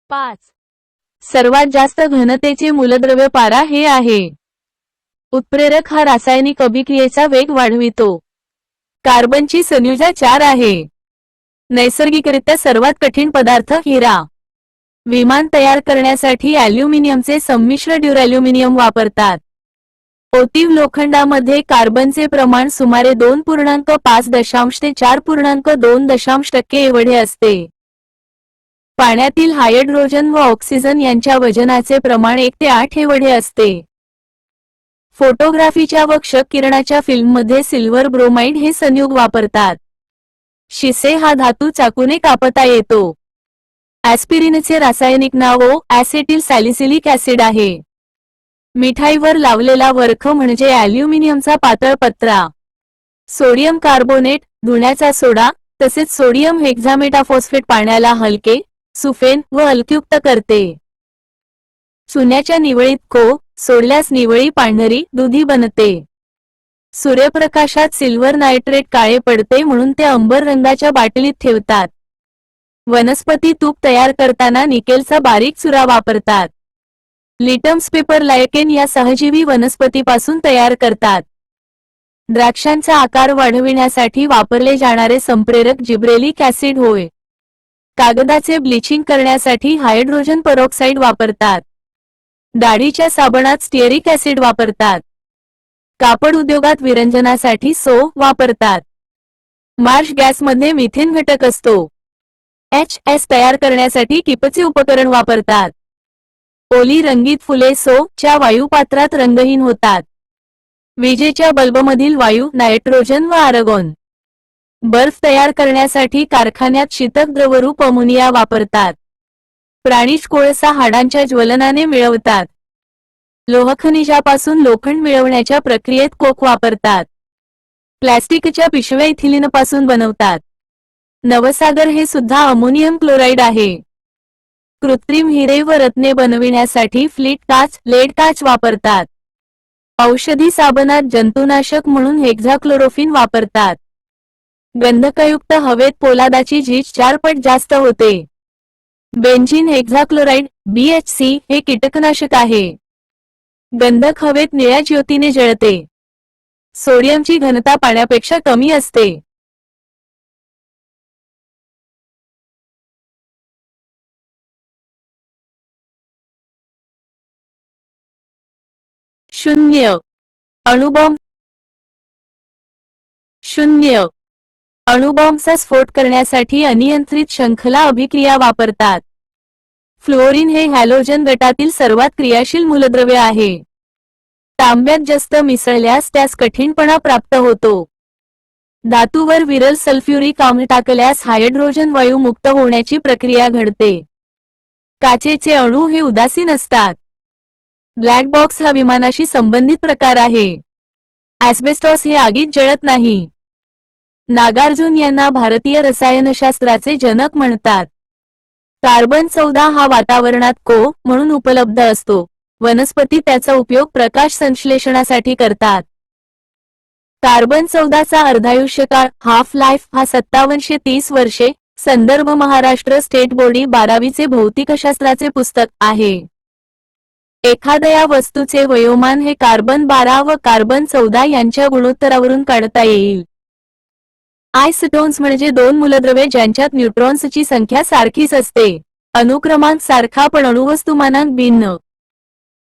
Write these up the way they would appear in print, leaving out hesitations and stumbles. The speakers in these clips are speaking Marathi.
5. सर्वात जास्त घनतेचे मूलद्रव्य पारा हे आहे. उत्प्रेरक हा रासायनिक अभिक्रियेचा वेग वाढवितो. कार्बनची संयुजा 4 आहे. नैसर्गिकरित्या सर्वात कठीण पदार्थ हिरा. विमान तयार करण्यासाठी ॲल्युमिनियमचे संमिश्र ड्युरॅल्युमिनियम वापरतात. ओतीव लोखंडामध्ये कार्बनचे प्रमाण सुमारे 2.5 ते 4.2% एवढे असते. पाण्यातील हायड्रोजन व ऑक्सिजन यांच्या वजनाचे प्रमाण 1 ते 8 एवढे असते. फोटोग्राफीच्या व क्ष किरणाच्या फिल्ममध्ये सिल्वर ब्रोमाइड हे संयुग वापरतात. शिसे हा धातू चाकूने कापता येतो. ॲस्पिरिनचे रासायनिक नाव ॲसेटिल सॅलिसिलिक ॲसिड आहे. मिठाईवर लावलेला वरख म्हणजे ॲल्युमिनियमचा पातळ पत्रा. सोडियम कार्बोनेट, धुण्याचा सोडा, तसेच सोडियम हेक्झामेटाफॉस्फेट पाण्याला हलके, सुफेन व अल्कयुक्त करते. चुन्याच्या निवळीत सोडल्यास निवळी पांढरी दुधी बनते. सूर्यप्रकाशात सिल्वर नायट्रेट काळे पडते म्हणून ते अंबर रंगाच्या बाटलीत ठेवतात. वनस्पती तूप तयार करताना निकेलचा बारीक चुरा वापरतात. लिटम्स पेपर लायकेन या सहजीवी वनस्पतीपासून तयार करतात. द्राक्षांचा आकार वाढविण्यासाठी वापरले जाणारे संप्रेरक जिब्रेलिक ॲसिड होय. कागदाचे ब्लीचिंग करण्यासाठी हायड्रोजन पेरॉक्साइड वापरतात. दाढीच्या साबणात स्टिअरिक ॲसिड वापरतात. कापड उद्योगात विरंजनासाठी वापरतात. मार्श गॅसमध्ये मिथेन घटक असतो. HS तयार करण्यासाठी टिपचे उपकरण वापरतात. ओली रंगीत फुले च्या वायुपात्रात रंगहीन होतात. विजेच्या बल्बमधील वायू नायट्रोजन व आर्गॉन. बर्फ तयार करण्यासाठी कारखान्यात शीतक द्रवरूप अमोनिया वापरतात. प्राणिज कोळसा हाडांच्या ज्वलनाने मिळवतात. लोहखनिजापासून लोखंड मिळवण्याच्या प्रक्रियेत कोक वापरतात. प्लॅस्टिकच्या पिशव्या इथिलीनपासून बनवतात. नवसागर हे सुद्धा अमोनियम क्लोराईड आहे. कृत्रिम हिरे व रत्ने बनविण्यासाठी फ्लीट काच, लेड काच वापरतात. औषधी साबणात जंतुनाशक म्हणून हेक्झाक्लोरोफिन वापरतात. गंधकयुक्त हवेत पोलादाची झीज 4 पट जास्त होते. बेंझिन हेक्झाक्लोराइड BHC हे कीटकनाशक आहे. गंधक हवेत निळ्या ज्योतीने जळते. सोडियमची घनता पाण्यापेक्षा कमी असते. शून्य अणुबॉम्ब. अणुबॉम्बचा स्फोट करण्यासाठी अनियंत्रित शृंखला अभिक्रिया वापरतात. फ्लोरीन हे हॅलोजन गटातील सर्वात क्रियाशील मूलद्रव्य आहे. तांब्यात जास्त मिसळल्यास त्यास कठीणपणा प्राप्त होतो. धातूवर विरल सल्फ्युरिक आम्ल टाकल्यास हायड्रोजन वायू मुक्त होण्याची प्रक्रिया घडते. काचेचे अणू हे उदासीन असतात. ब्लॅक बॉक्स हा विमानाशी संबंधित प्रकार आहे. ॲस्बेस्टॉस हे आगीत जळत नाही. नागार्जुन यांना भारतीय रसायनशास्त्राचे जनक म्हणतात. कार्बन 14 हा वातावरणात म्हणून उपलब्ध असतो. वनस्पती त्याचा उपयोग प्रकाश संश्लेषणासाठी करतात. कार्बन 14 चा अर्धायुष्यकाळ हाफ लाईफ हा 5730 वर्षे. संदर्भ महाराष्ट्र स्टेट बोर्डी 12वीचे भौतिकशास्त्राचे पुस्तक आहे. एखाद्या वस्तूचे वयोमान हे कार्बन 12 व कार्बन 14 यांच्या गुणोत्तरावरून काढता येईल. आयसोटोन्स म्हणजे 2 मूलद्रव्ये ज्यांच्यात न्यूट्रॉन्सची संख्या सारखीच असते. अनुक्रमांक सारखा पण अणुवस्तुमानांक भिन्न.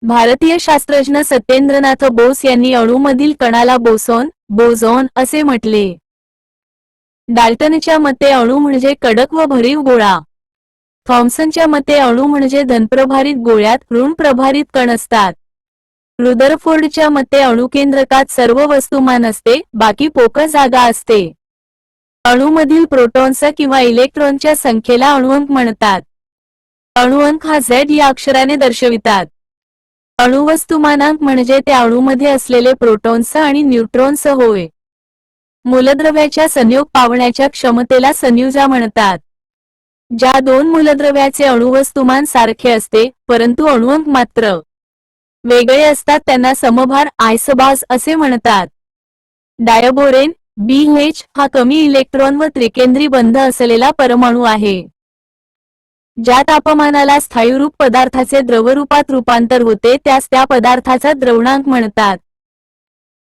भारतीय शास्त्रज्ञ सत्येंद्रनाथ बोस यांनी अणूमधील कणाला बोझॉन असे म्हटले. डाल्टनच्या मते अणू म्हणजे कडक व भरीव गोळा. थॉम्सनच्या मते अणू म्हणजे धनप्रभारित गोळ्यात ऋण प्रभारित कण असतात. रुदरफोर्डच्या मते अणुकेंद्रकात सर्व वस्तुमान असते, बाकी पोकळ जागा असते. अणूमधील प्रोटॉन्स किंवा इलेक्ट्रॉनच्या संख्येला अणुअंक म्हणतात. अणुअंक हा Z या अक्षराने दर्शवितात. अणुवस्तुमानांक म्हणजे त्या अणूमध्ये असलेले प्रोटॉन्स आणि न्यूट्रॉन्स होय. मूलद्रव्याच्या संयोग पावण्याच्या क्षमतेला संयुजा म्हणतात. ज्या 2 मूलद्रव्याचे अणुवस्तुमान सारखे असते परंतु अणुअंक मात्र वेगळे असतात त्यांना समभार आयसोबार्स असे म्हणतात. डायबोरेन BH हा कमी इलेक्ट्रॉन व त्रिकेंद्री बंध असलेला परमाणू आहे. ज्या तापमानाला स्थायूरूप पदार्थाचे द्रवरूपात रूपांतर होते त्यास त्या पदार्थाचा द्रवणांक म्हणतात.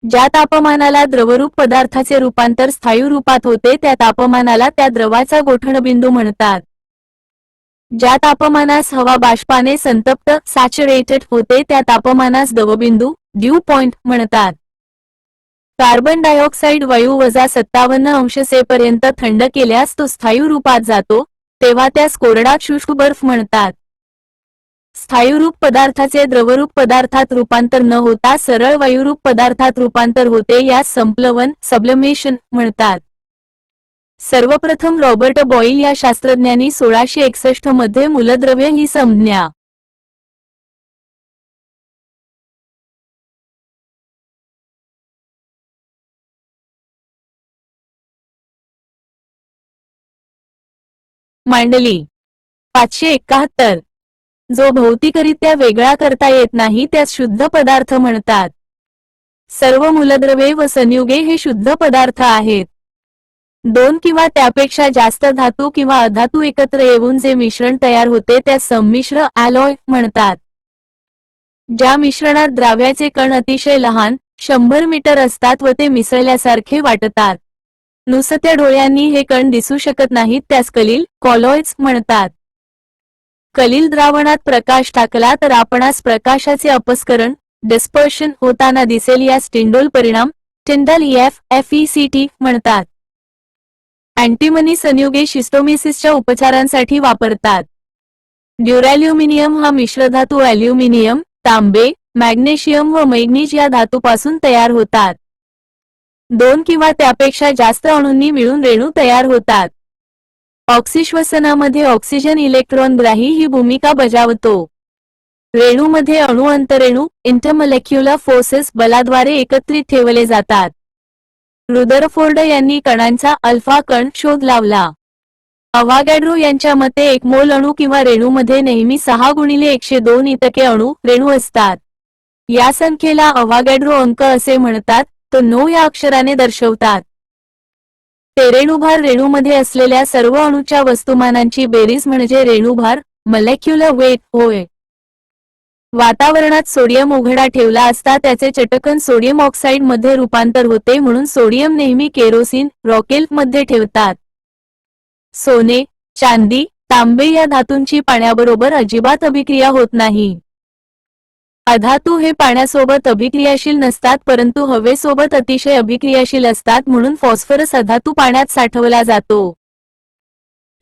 ज्या तापमानाला द्रवरूप पदार्थाचे रूपांतर स्थायू रूपात होते त्या तापमानाला त्या द्रवाचा गोठणबिंदू म्हणतात. ज्या तापमानास हवा बाष्पाने संतप्त सॅच्युरेटेड होते त्या तापमानास दवबिंदू ड्यू पॉइंट म्हणतात. कार्बन डायऑक्साईड वायू -57 पर्यंत थंड केल्यास तो स्थायू रूपात जातो तेव्हा त्यास कोरडा शुष्क बर्फ म्हणतात. स्थायूरूप पदार्थाचे द्रवरूप पदार्थात रूपांतर न होता सरळ वायुरूप पदार्थात रूपांतर होते यास संप्लवन सबलिमेशन म्हणतात. सर्वप्रथम रॉबर्ट बॉईल या शास्त्रज्ञांनी 1661 मध्ये मूलद्रव्य ही संज्ञा मांडली. 571 जो भौतिकरित्या वेगळा करता येत नाही त्यास शुद्ध पदार्थ म्हणतात. सर्व मूलद्रव्ये व संयुगे हे शुद्ध पदार्थ आहेत. दोन किंवा त्यापेक्षा जास्त धातू किंवा अधातू एकत्र येऊन जे मिश्रण तयार होते त्यास संमिश्र ॲलॉय म्हणतात. ज्या मिश्रणात द्राव्याचे कण अतिशय लहान 100 मीटर असतात व ते मिसळल्यासारखे वाटतात. नुसत्या डोळ्यांनी हे कण दिसू शकत नाहीत त्यास कलिल कॉलॉइड्स म्हणतात. कलिल द्रावणात प्रकाश टाकला तर आपणास प्रकाशाचे अपस्करण डिस्पर्शन होताना दिसेल यास टिंडोल परिणाम टिंडल FECT म्हणतात. अँटिमनी संयुगे शिस्टोमेसिसच्या उपचारांसाठी वापरतात. ड्युरॅल्युमिनियम हा मिश्रधातू ॲल्युमिनियम, तांबे, मॅग्नेशियम व मैग्नीज या धातूपासून तयार होतात. दोन किंवा त्यापेक्षा जास्त अणूंनी मिळून रेणू तयार होतात. ऑक्सिश्वसनामध्ये ऑक्सिजन इलेक्ट्रॉनग्राही ही भूमिका बजावतो. रेणूमध्ये अणू अंतरेणू इंटरमॉलिक्युलर फोर्सेस बलाद्वारे एकत्रित ठेवले जातात. रुदरफोर्ड यांनी कणांचा अल्फा कण शोध लावला. अवागॅड्रो यांच्या मते एक मोल अणू किंवा रेणूमध्ये नेहमी 6x102 इतके अणू रेणू असतात. या संख्येला अवागॅड्रो अंक असे म्हणतात. तो 9 या अक्षराने दर्शवतात. ते रेणुभार रेणूमध्ये असलेल्या सर्व अणूच्या वस्तुमानांची बेरीज म्हणजे रेणुभार मॉलिक्युलर वेट होय. वातावरणात सोडियम उघडा ठेवला असता त्याचे चटकन सोडियम ऑक्साईड मध्ये रूपांतर होते म्हणून सोडियम नेहमी केरोसिन रॉकेल मध्ये ठेवतात. सोने, चांदी, तांबे या धातूंची पाण्याबरोबर अजिबात अभिक्रिया होत नाही. अधातू हे पाण्यासोबत अभिक्रियाशील नसतात परंतु हवेसोबत अतिशय अभिक्रियाशील असतात म्हणून फॉस्फरस अधातू पाण्यात साठवला जातो.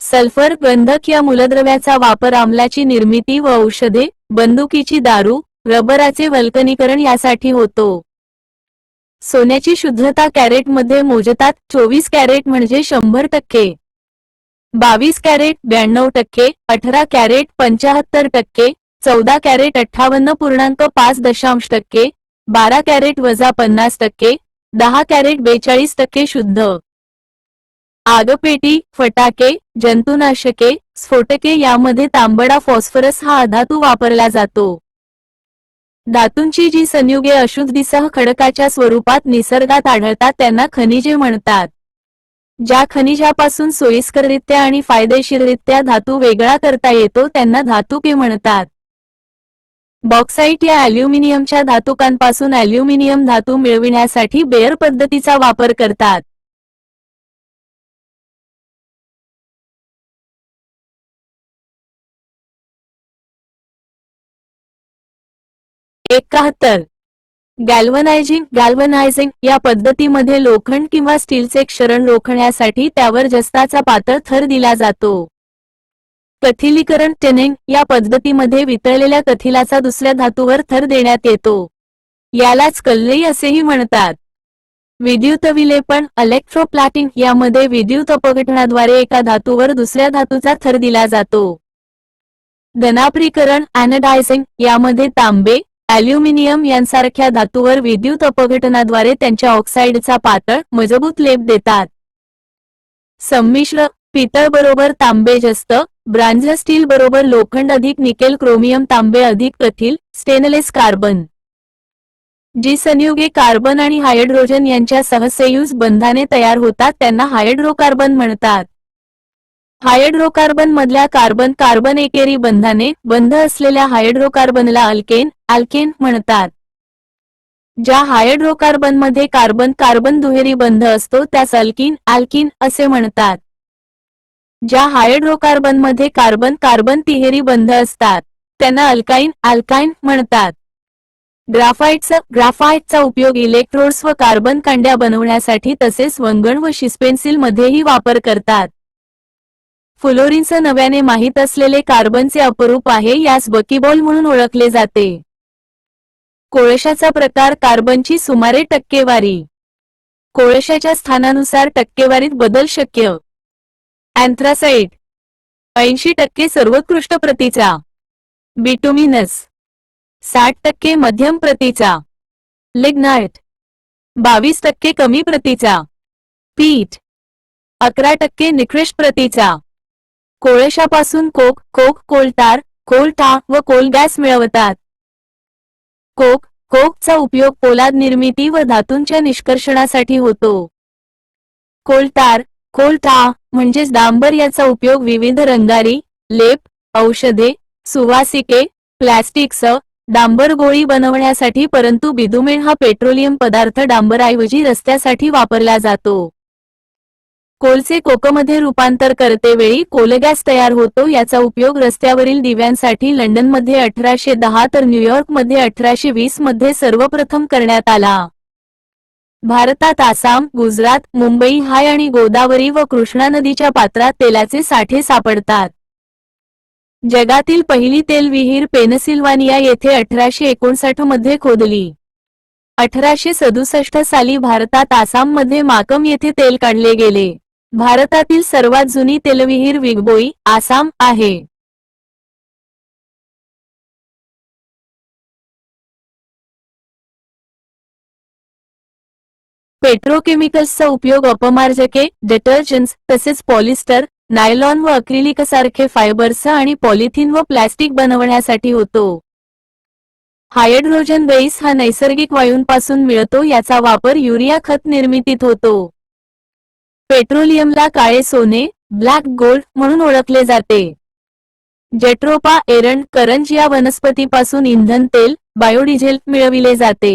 सल्फर गंधक या मूलद्रव्याचा वापर आम्लाची निर्मिती व औषधे, बंदुकीची दारू, रबराचे वल्कनीकरण यासाठी होतो. सोन्याची शुद्धता कॅरेटमध्ये मोजतात. 24 कॅरेट म्हणजे 100%, 22 carat 92%, 18 carat 75%, 14 carat 58.5%, 12 carat -50%, 10 carat 42% शुद्ध. आगपेटी, फटाके, जंतुनाशके, स्फोटके यामध्ये तांबडा फॉस्फरस हा अधातू वापरला जातो. धातूंची जी संयुगे अशुद्धीसह खडकाच्या स्वरूपात निसर्गात आढळतात त्यांना खनिजे म्हणतात. ज्या खनिजापासून सोयीस्कररित्या आणि फायदेशीररित्या धातू वेगळा करता येतो त्यांना धातुके म्हणतात. बॉक्साइट या ॲल्युमिनियमच्या धातुकांपासून ॲल्युमिनियम धातू मिळविण्यासाठी बेअर पद्धतीचा वापर करतात. 71 गॅल्वनायझिंग या पद्धतीमध्ये लोखंड किंवा स्टीलचे क्षरण रोखण्यासाठी त्यावर जस्ताचा पातळ थर दिला जातो. कथिलीकरण टिनिंग या पद्धतीमध्ये वितळलेल्या कथिलाचा दुसऱ्या धातूवर थर देण्यात येतो. यालाच कल्लई असेही म्हणतात. विद्युत विलेपन इलेक्ट्रोप्लाटिंग यामध्ये विद्युत अपघटनाद्वारे एका धातूवर दुसऱ्या धातूचा थर दिला जातो. धनापरीकरण एनोडायझिंग यामध्ये तांबे, ॲल्युमिनियम यांसारख्या धातूवर विद्युत अपघटनाद्वारे त्यांच्या ऑक्साईडचा पातळ मजबूत लेप देतात. संमिश्र पितळ बरोबर तांबे जास्त, ब्रांझ स्टील बरोबर लोखंड अधिक निकेल क्रोमियम तांबे अधिक कथिल स्टेनलेस कार्बन. जी संयुगे कार्बन आणि हायड्रोजन यांच्या सहसंयुज बंधाने तयार होतात त्यांना हायड्रोकार्बन म्हणतात. हायड्रोकार्बन मधल्या कार्बन कार्बन एकेरी बंधाने बंध असलेल्या हायड्रोकार्बनला अल्केन म्हणतात. ज्या हायड्रोकार्बनमध्ये कार्बन कार्बन दुहेरी बंध असतो त्यास अल्कीन असे म्हणतात. ज्या हायड्रोकार्बनमध्ये कार्बन कार्बन तिहेरी बंध असतात त्यांना अल्काइन म्हणतात. ग्राफाइटचा उपयोग इलेक्ट्रोड्स व कार्बन कांड्या बनवण्यासाठी तसेच वंगण व शिस्पेन्सिल मध्येही वापर करतात. फ्लोरीनचं नव्याने माहीत असलेले कार्बनचे अपरूप आहे, यास बकीबॉल म्हणून ओळखले जाते. कोळशाचा प्रकार, कार्बनची सुमारे टक्केवारी. कोळशाच्या स्थानानुसार टक्केवारीत बदल शक्य. अँथ्रासाइट 80% सर्वोत्कृष्ट प्रतीचा. बिटुमिनस 60% मध्यम प्रतीचा. लिग्नाइट 22% कमी प्रतीचा. पीट 11% निकृष्ट प्रतीचा. कोळशापासून कोल tar व कोल गॅस मिळवतात. कोकचा उपयोग पोलाद निर्मिती व धातूंच्या निष्कर्षणासाठी होतो. कोल tar म्हणजेच डांबर याचा उपयोग विविध रंगारी, लेप, औषधे, सुवासिके, प्लॅस्टिक्स, डांबर गोळी बनवण्यासाठी, परंतु बिदुमेन हा पेट्रोलियम पदार्थ डांबरऐवजी रस्त्यासाठी वापरला जातो. कोलचे कोकमध्ये रूपांतर करतेवेळी कोलगॅस तयार होतो. याचा उपयोग रस्त्यावरील दिव्यांसाठी लंडनमध्ये 1810 तर न्यूयॉर्कमध्ये 1820 मध्ये सर्वप्रथम करण्यात आला. भारतात आसाम, गुजरात, मुंबई हाय आणि गोदावरी व कृष्णा नदीच्या पात्रात तेलाचे साठे सापडतात. जगातील पहिली तेल विहीर पेनसिल्वानिया येथे 1859 मध्ये खोदली. 1867 साली भारतात आसाममध्ये माकम येथे तेल काढले गेले. भारतातील सर्वात जुनी तेलविहीर विगबोई, आसाम आहे. पेट्रोकेमिकल्सचा उपयोग अपमार्जके, डिटर्जंट्स तसेच पॉलिस्टर, नायलॉन व अक्रिलिकसारखे फायबर्स आणि पॉलिथिन व प्लॅस्टिक बनवण्यासाठी होतो. हायड्रोजन गैस हा नैसर्गिक वायूंपासून मिळतो. याचा वापर युरिया खत निर्मितीत होतो. पेट्रोलियमला काळे सोने, ब्लॅक गोल्ड म्हणून ओळखले जाते. जेट्रोपा एरंड करंज या वनस्पतीपासून इंधन तेल, बायोडिझेल मिळविले जाते.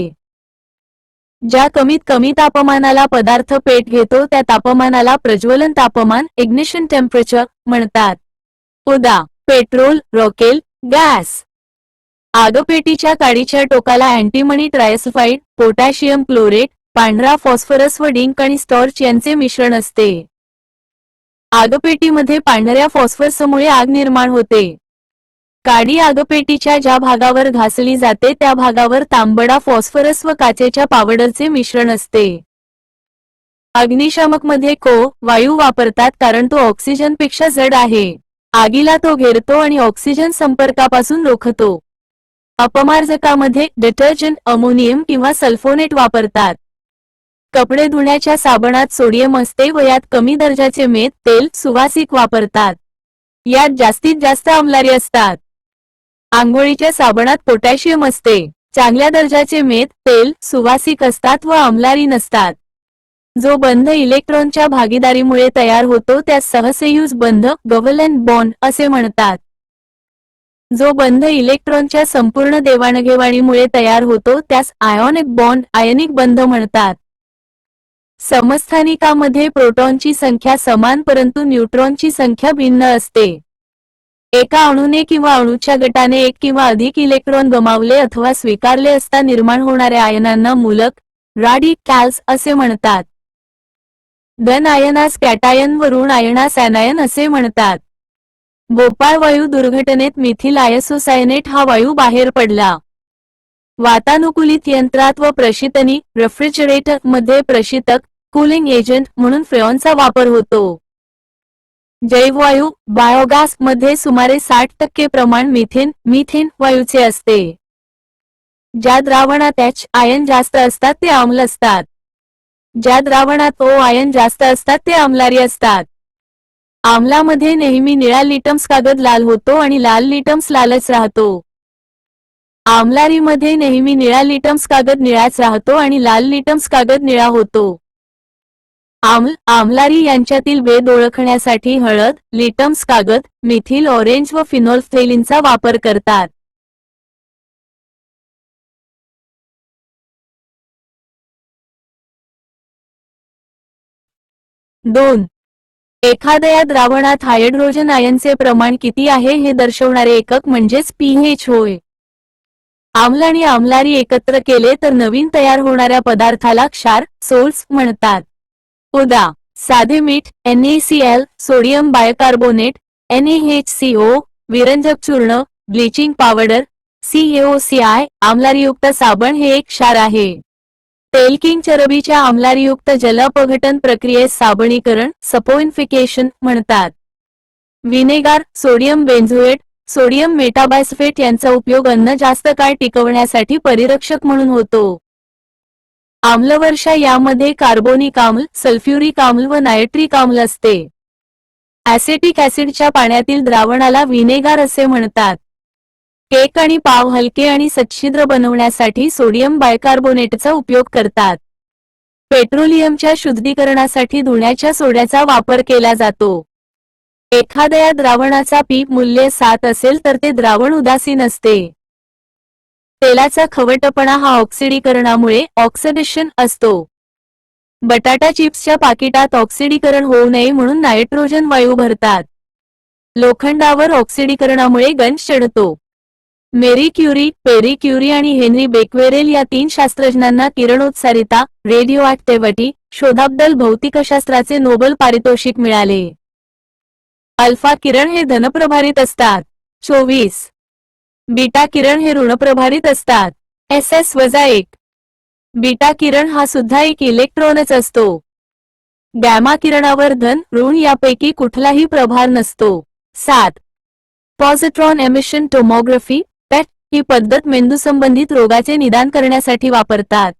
ज्या कमीत कमी तापमानाला पदार्थ पेट घेतो त्या तापमानाला प्रज्वलन तापमान इग्निशन टेम्परेचर म्हणतात. उदा. पेट्रोल, रॉकेल, गॅस. आगपेटीच्या काडीच्या टोकाला अँटीमनी ट्रायसल्फाइड, पोटॅशियम क्लोरेट, पांढरा फॉस्फरस व डिंक आणि स्टॉर्च यांचे मिश्रण असते. आगपेटीमध्ये पांढऱ्या फॉस्फरसमुळे आग निर्माण होते. काडी आगपेटीच्या ज्या भागावर घासली जाते त्या भागावर तांबडा फॉस्फरस व काचेच्या पावडरचे मिश्रण असते. अग्निशामकमध्ये वायू वापरतात कारण तो ऑक्सिजनपेक्षा जड आहे. आगीला तो घेरतो आणि ऑक्सिजन संपर्कापासून रोखतो. अपमार्जकामध्ये डिटर्जंट, अमोनियम किंवा सल्फोनेट वापरतात. कपडे धुण्याच्या साबणात सोडियम असते व यात कमी दर्जाचे मेध, तेल, सुवासिक वापरतात. यात जास्तीत जास्त आम्लारी असतात. आंघोळीच्या साबणात पोटॅशियम असते. चांगल्या दर्जाचे मेध, तेल, सुवासिक असतात व आम्लारी नसतात. जो बंध इलेक्ट्रॉनच्या भागीदारीमुळे तयार होतो त्यास सहसंयुज बंध, कोव्हॅलेंट बॉन्ड असे म्हणतात. जो बंध इलेक्ट्रॉनच्या संपूर्ण देवाणघेवाणीमुळे तयार होतो त्यास आयोनिक बॉन्ड, आयनिक बंध म्हणतात. समस्थानिकामध्ये प्रोटॉनची संख्या समान परंतु न्यूट्रॉनची संख्या भिन्न असते. एका अणूने किंवा अणूच्या गटाने एक किंवा अधिक इलेक्ट्रॉन गमावले अथवा स्वीकारले असता निर्माण होणाऱ्या आयनांना मूलक, रॅडिकॅल्स असे म्हणतात. धन आयनास कॅटायन व ऋण आयनास ॲनायन असे म्हणतात. भोपाळ वायू दुर्घटनेत मिथिल आयसोसायनेट हा वायू बाहेर पडला. वातानुकूलित यंत्रात व प्रशीतनी, रेफ्रिजरेटर मध्ये प्रशीतक, कूलिंग एजंट म्हणून फ्रेऑनचा वापर होतो. जैववायू, बायोगॅस मध्ये सुमारे 60% प्रमाण मिथेन वायूचे असते. ज्या द्रावणात H आयन जास्त असतात ते आम्ल असतात. ज्या द्रावणात O आयन जास्त असतात ते आम्लारी असतात. आम्लामध्ये नेहमी निळा लिटम्स कागद लाल होतो आणि लाल लिटम्स लालच राहतो. आम्लारीमध्ये नेहमी निळा लिटम्स कागद निळाच राहतो आणि लाल लिटम्स कागद निळा होतो. आम्लारी यांच्यातील भेद ओळखण्यासाठी हळद, लिटमस कागद, मिथिल ऑरेंज व फिनोल्फथेलिनचा वापर करतात. 2. एखाद्या द्रावणात हायड्रोजन आयनचे प्रमाण किती आहे हे दर्शवणारे एकक म्हणजेच pH होय. आम्ल आणि आम्लारी एकत्र केले तर नवीन तयार होणाऱ्या पदार्थाला क्षार, सोल्ट्स म्हणतात. उदा. साधे मीठ NaCl, सोडियम बायकार्बोनेट NaHCO, विरंजक चूर्ण ब्लीचिंग पावडर CaOCl, आम्लारीयुक्त साबण हे एक क्षार आहे. तेलकिंग चरबीच्या आम्लारीयुक्त जलअपघटन प्रक्रियेस साबणीकरण सपोइन्फिकेशन म्हणतात. विनेगार, सोडियम बेन्झोएट, सोडियम मेटाबायसफेट यांचा उपयोग अन्न जास्त काळ टिकवण्यासाठी परिरक्षक म्हणून होतो. आम्लवर्षा यामध्ये कार्बोनिक आम्ल, सल्फ्युरिक आम्ल व नायट्रिक आम्ल असते. ॲसेटिक ॲसिडच्या पाण्यातील द्रावणाला विनेगार असे म्हणतात. केक आणि पाव हलके आणि सच्छिद्र बनवण्यासाठी सोडियम बायकार्बोनेटचा उपयोग करतात. पेट्रोलियमच्या शुद्धीकरणासाठी धुण्याच्या सोड्याचा वापर केला जातो. एखाद्या द्रावणाचा पी मूल्य 7 असेल तर ते द्रावण उदासीन असते. तेलाचा खवटपणा हा ऑक्सिडीकरणामुळे ऑक्सिडेशन असतो. बटाटा चिप्सच्या पाकिटात ऑक्सिडीकरण होऊ नये म्हणून नायट्रोजन वायू भरतात. लोखंडावर ऑक्सिडीकरणामुळे गंज चढतो. मेरी क्युरी, पेरी क्युरी आणि हेनरी बेक्वेरेल या 3 शास्त्रज्ञांना किरणोत्सारिता रेडिओ ॲक्टिव्हिटी शोधाबद्दल भौतिकशास्त्राचे नोबेल पारितोषिक मिळाले. अल्फा किरण हे धनप्रभारित असतात. 24. बीटा किरण हे ऋणप्रभारित असतात. SS-1. बीटा किरण हा सुद्धा एक इलेक्ट्रॉनच असतो. गॅमा किरणावर धन, ऋण यापैकी कुठलाही प्रभार नसतो. 7. पॉझिट्रॉन एमिशन टोमोग्राफी PET ही पद्धत मेंदूसंबंधित रोगाचे निदान करण्यासाठी वापरतात.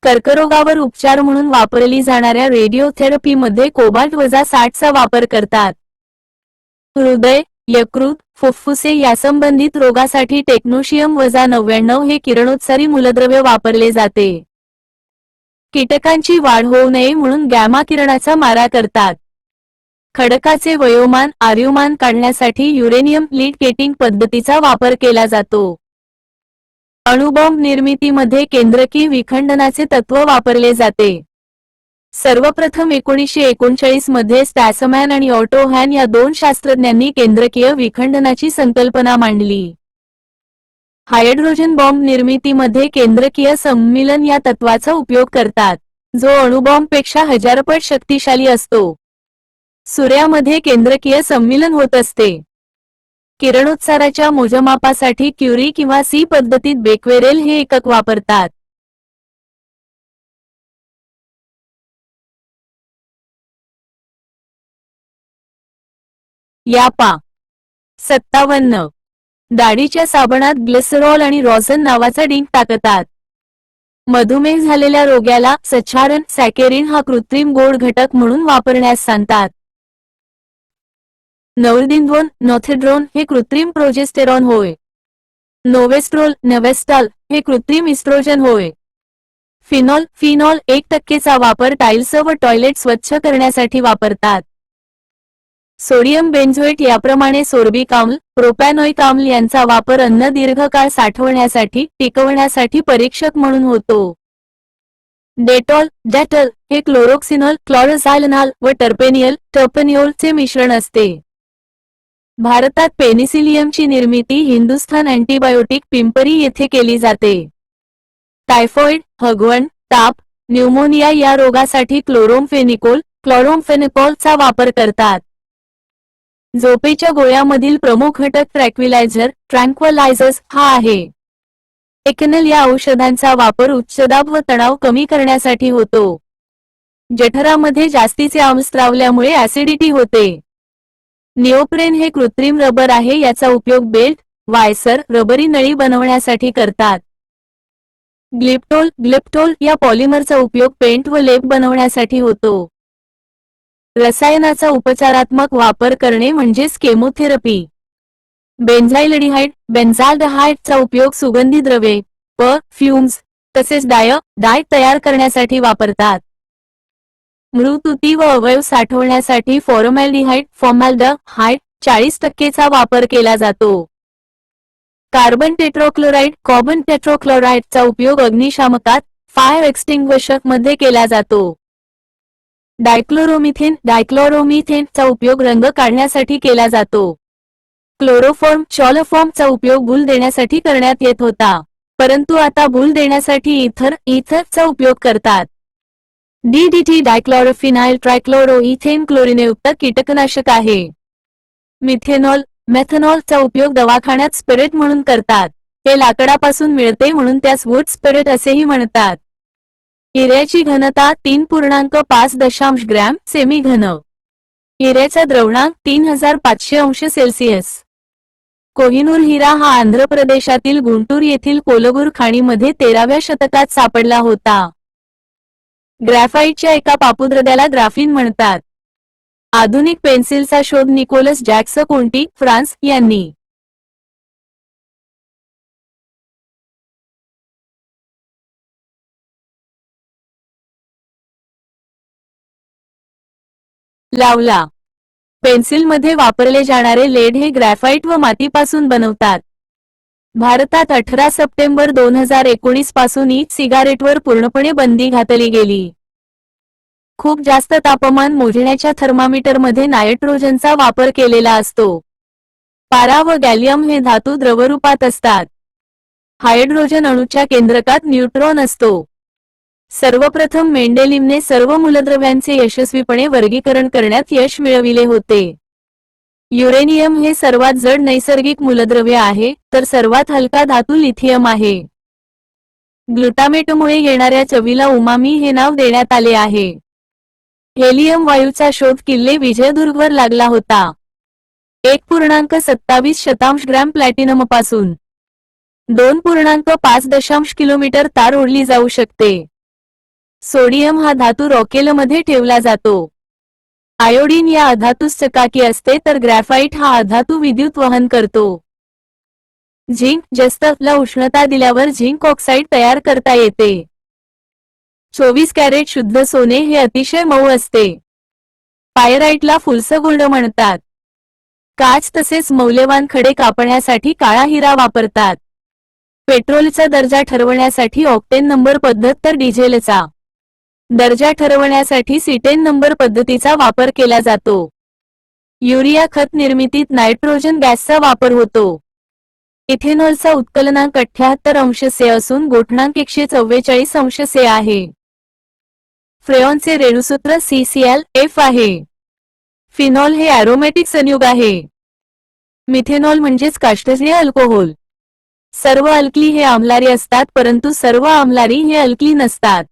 कर्करोगावर उपचार म्हणून वापरली जाणाऱ्या रेडिओथेरपीमध्ये कोबाल्ट-60 चा वापर करतात. हृदय, यकृत, फुफ्फुसे यासंबंधित रोगासाठी टेक्नोशियम-99 हे किरणोत्सारी मूलद्रव्य वापरले जाते. कीटकांची वाढ होऊ नये म्हणून गॅमा किरणाचा मारा करतात. खडकाचे वयोमान आयुर्मान काढण्यासाठी युरेनियम लीड केटिंग पद्धतीचा वापर केला जातो. अणुबॉम्ब निर्मितीमध्ये केंद्रकीय विखंडनाचे तत्व वापरले जाते. सर्वप्रथम 1939 मध्ये स्टॅसमॅन आणि ऑटो हॅन या 2 शास्त्रज्ञांनी केंद्रकीय विखंडनाची संकल्पना मांडली. हायड्रोजन बॉम्ब निर्मितीमध्ये केंद्रकीय सम्मिलन या तत्वाचा उपयोग करतात, जो अणुबॉम्बपेक्षा हजारपट शक्तिशाली असतो. सूर्यामध्ये केंद्रकीय सम्मिलन होत असते. किरणोत्साराच्या मोजमापासाठी क्युरी किंवा सी पद्धतीत बेक्वेरेल हे एकक वापरतात. यापा 57. दाढीच्या साबणात ग्लिसरॉल आणि रॉझन नावाचा डिंक टाकतात. मधुमेह झालेल्या रोग्याला सच्छारण सॅकेरिन हा कृत्रिम गोड घटक म्हणून वापरण्यास सांगतात. नौरदिनद्रोन नॉथेड्रोन हे कृत्रिम प्रोजेस्टेरॉन होय. नोवेस्ट्रोल नवेस्टाल हे कृत्रिम इस्ट्रोजन होय. फिनॉल 1% चा वापर टाइल्स व टॉयलेट स्वच्छ करण्यासाठी वापरतात. सोडियम बेन्झोएट याप्रमाणे सोर्बिक आम्ल, प्रोपॅनोइक आम्ल यांचा वापर अन्न दीर्घकाळ साठवण्यासाठी टिकवण्यासाठी परीक्षक म्हणून होतो. डेटॉल हे क्लोरोक्सिनॉल, क्लोरोझायलनाल व टर्पेनियोलचे मिश्रण असते. भारतात पेनिसिलियमची निर्मिती हिंदुस्थान अँटीबायोटिक पिंपरी येथे केली जाते. टायफॉइड, हगवण, ताप, न्यूमोनिया या रोगासाठी क्लोरोमफेनिकोलचा वापर करतात. झोपेच्या गोळ्यामधील प्रमुख घटक ट्रँक्विलायझर्स हा आहे. एकेनल या औषधांचा वापर उच्चदाब व तणाव कमी करण्यासाठी होतो. जठरामध्ये जास्तीचे आम्ल स्त्रावल्यामुळे ॲसिडिटी होते. निओप्रेन हे कृत्रिम रबर आहे, याचा उपयोग बेल्ट, वायसर, रबरी नळी बनवण्यासाठी करतात. ग्लिप्टोल या पॉलिमरचा उपयोग पेंट व लेप बनवण्यासाठी होतो. रसायनाचा उपचारात्मक वापर करणे म्हणजेच केमोथेरपी. बेन्झाल्डेहाइडचा उपयोग सुगंधी द्रव्ये, फ्युम्स तसेच डाय तयार करण्यासाठी वापरतात. मृत ऊती व अवयव साठवण्यासाठी फॉर्मॅल्डिहाइड 40% चा वापर केला जातो. कार्बन टेट्राक्लोराइडचा उपयोग अग्निशामकात फायर एक्सटिंग्विशर मध्ये केला जातो. डायक्लोरोमिथेनचा उपयोग रंग काढण्यासाठी केला जातो. चॉलोफॉर्मचा उपयोग भूल देण्यासाठी करण्यात येत होता, परंतु आता भूल देण्यासाठी इथरचा उपयोग करतात. DDT डायक्लोरोफिनाइल ट्रायक्लोरोइथेन क्लोरीनयुक्त कीटकनाशक आहे. मेथेनॉलचा उपयोग दवाखान्यात स्पिरिट म्हणून करतात. हे लाकडापासून मिळते म्हणून त्यास वूड स्पिरिट असेही म्हणतात. हिऱ्याची घनता 3.5 ग्रॅम सेमी घन. हिऱ्याचा द्रवणांक 3500 अंश सेल्सिअस. कोहिनूर हिरा हा आंध्र प्रदेशातील गुंटूर येथील कोलगूर खाणीमध्ये 13व्या शतकात सापडला होता. ग्रॅफाइटच्या एका पापुद्रव्याला ग्राफीन म्हणतात. आधुनिक पेन्सिलचा शोध निकोलस जॅक्स कोंटी, फ्रान्स यांनी लावला. पेन्सिलमध्ये वापरले जाणारे लेड हे ग्रॅफाइट व मातीपासून बनवतात. भारतात 18 सप्टेंबर 2019 पासून सिगारेटवर पूर्णपणे बंदी घातली गेली. खूप जास्त तापमान मोजण्याच्या थर्मामीटरमध्ये नायट्रोजनचा वापर केलेला असतो. पारा व गॅलियम हे धातू द्रवरूपात असतात. हायड्रोजन अणूच्या केंद्रकात न्यूट्रॉन असतो. सर्वप्रथम मेंडेलिव्हने सर्व मूलद्रव्यांचे यशस्वीपणे वर्गीकरण करण्यात यश मिळविले होते. युरेनियम हे सर्वात जड नैसर्गिक मूलद्रव्य आहे, तर सर्वात हलका धातू लिथियम आहे. ग्लुटामेटमुळे येणाऱ्या चवीला उमामी हे नाव देण्यात आले आहे. हेलियम वायूचा शोध किल्ले विजयदुर्गवर लागला होता. 1.27 ग्रॅम प्लॅटिनमपासून 2.5 किलोमीटर तार ओढली जाऊ शकते. सोडियम हा धातू रॉकेलमध्ये ठेवला जातो. आयोडीन या अधातूस चकाकी असते, तर ग्रॅफाइट हा अधातू विद्युत वहन करतो. झिंक ला उष्णता दिल्यावर झिंक ऑक्साईड तयार करता येते. 24 कॅरेट शुद्ध सोने हे अतिशय मऊ असते. पायराइटला फुलसं गोल्ड म्हणतात. काच तसेच मौल्यवान खडे कापण्यासाठी काळा हिरा वापरतात. पेट्रोलचा दर्जा ठरवण्यासाठी ऑक्टेन नंबर पद्धत तर डिझेलचा दर्जा ठरवण्यासाठी सीटेन नंबर पद्धतीचा वापर केला जातो. युरिया खत निर्मितीत नायट्रोजन गॅसचा वापर होतो. इथेनॉलचा उत्कलनांक 78 असून गोठणांक 144 आहे. फ्रेऑनचे रेणुसूत्र CCl आहे. फिनॉल हे ॲरोमॅटिक संयुग आहे. मिथेनॉल म्हणजेच काष्ठजन्य अल्कोहोल. सर्व अल्कली हे आम्लारी असतात, परंतु सर्व आम्लारी हे अल्कली नसतात.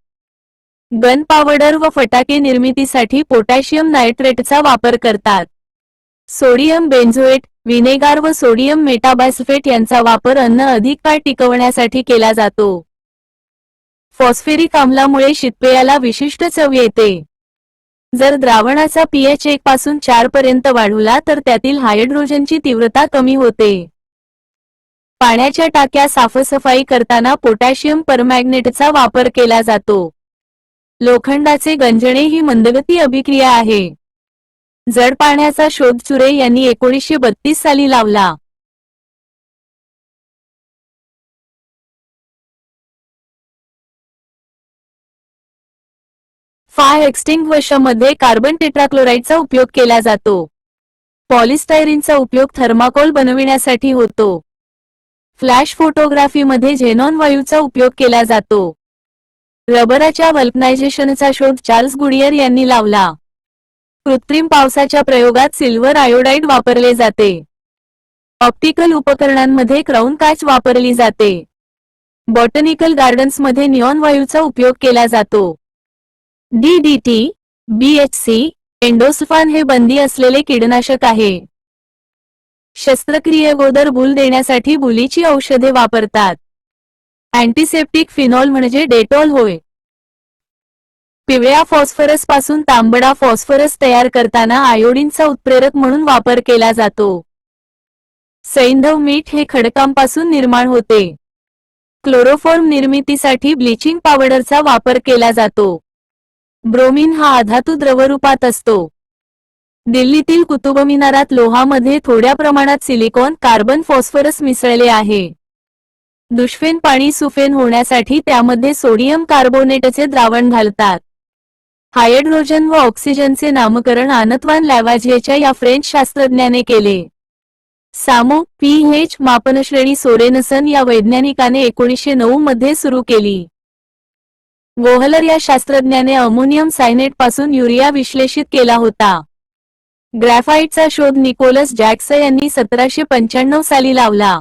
गन पावडर व फटाके निर्मितीसाठी पोटॅशियम नायट्रेटचा वापर करतात. सोडियम बेन्झोएट, विनेगार व सोडियम मेटाबायसल्फेट यांचा वापर अन्न अधिक काळ टिकवण्यासाठी केला जातो. फॉस्फेरिक आम्लामुळे शीतपेयाला विशिष्ट चव येते. जर द्रावणाचा pH 1 पासून 4 पर्यंत वाढवला तर त्यातील हायड्रोजनची तीव्रता कमी होते. पाण्याच्या टाक्या साफसफाई करताना पोटॅशियम परमॅंगनेटचा वापर केला जातो. लोखंडाचे गंजणे ही मंदगती अभिक्रिया आहे. जड पाण्याचा शोध चुरे यांनी 1932 साली लावला. फायर एक्सटिंग्विशरमध्ये कार्बन टेट्राक्लोराइडचा उपयोग केला जातो. पॉलिस्टायरीनचा उपयोग थर्माकोल बनविण्यासाठी होतो. फ्लॅश फोटोग्राफीमध्ये झेनॉन वायूचा उपयोग केला जातो. रबराच्या वल्कनायझेशनचा शोध चार्ल्स गुडियर यांनी लावला. कृत्रिम पावसाच्या प्रयोगात सिल्वर आयोडाइड वापरले जाते. ऑप्टिकल उपकरणांमध्ये क्राउन काच वापरली जाते. बॉटनिकल गार्डन्समध्ये निऑन वायूचा उपयोग केला जातो. DDT, BHC, एंडोसल्फान हे बंदी असलेले कीटकनाशक आहे. शस्त्रक्रियेअगोदर भूल देण्यासाठी भुलीची औषधे वापरतात. अँटीसेप्टिक फिनॉल म्हणजे डेटॉल होय. पिवळ्या फॉस्फरस पासून तांबडा फॉस्फरस तयार करताना आयोडीनचा उत्प्रेरक म्हणून वापर केला जातो. सैंधव मीठ हे खडकांपासून निर्माण होते. क्लोरोफॉर्म निर्मितीसाठी ब्लीचिंग पावडरचा वापर केला जातो. ब्रोमीन हा अधातू द्रवरूपात असतो. दिल्लीतील कुतुब मिनारात लोहामध्ये थोड्या प्रमाणात सिलिकॉन, कार्बन, फॉस्फरस मिसळले आहे. दुष्फेन पाणी सुफेन होण्यासाठी त्यामध्ये सोडियम कार्बोनेटचे द्रावण घालतात. हायड्रोजन व ऑक्सिजनचे नामकरण आनतवान लॅव्हाझिएच्या या फ्रेंच शास्त्रज्ञाने केले. सामो पीएच मापनश्रेणी सोरेनसन या वैज्ञानिकाने 1909 मध्ये सुरू केली. वोहलर या शास्त्रज्ञाने अमोनियम सायनेट पासून युरिया विश्लेषित केला होता. ग्रॅफाइटचा शोध निकोलस जॅक्स यांनी 1795 साली लावला.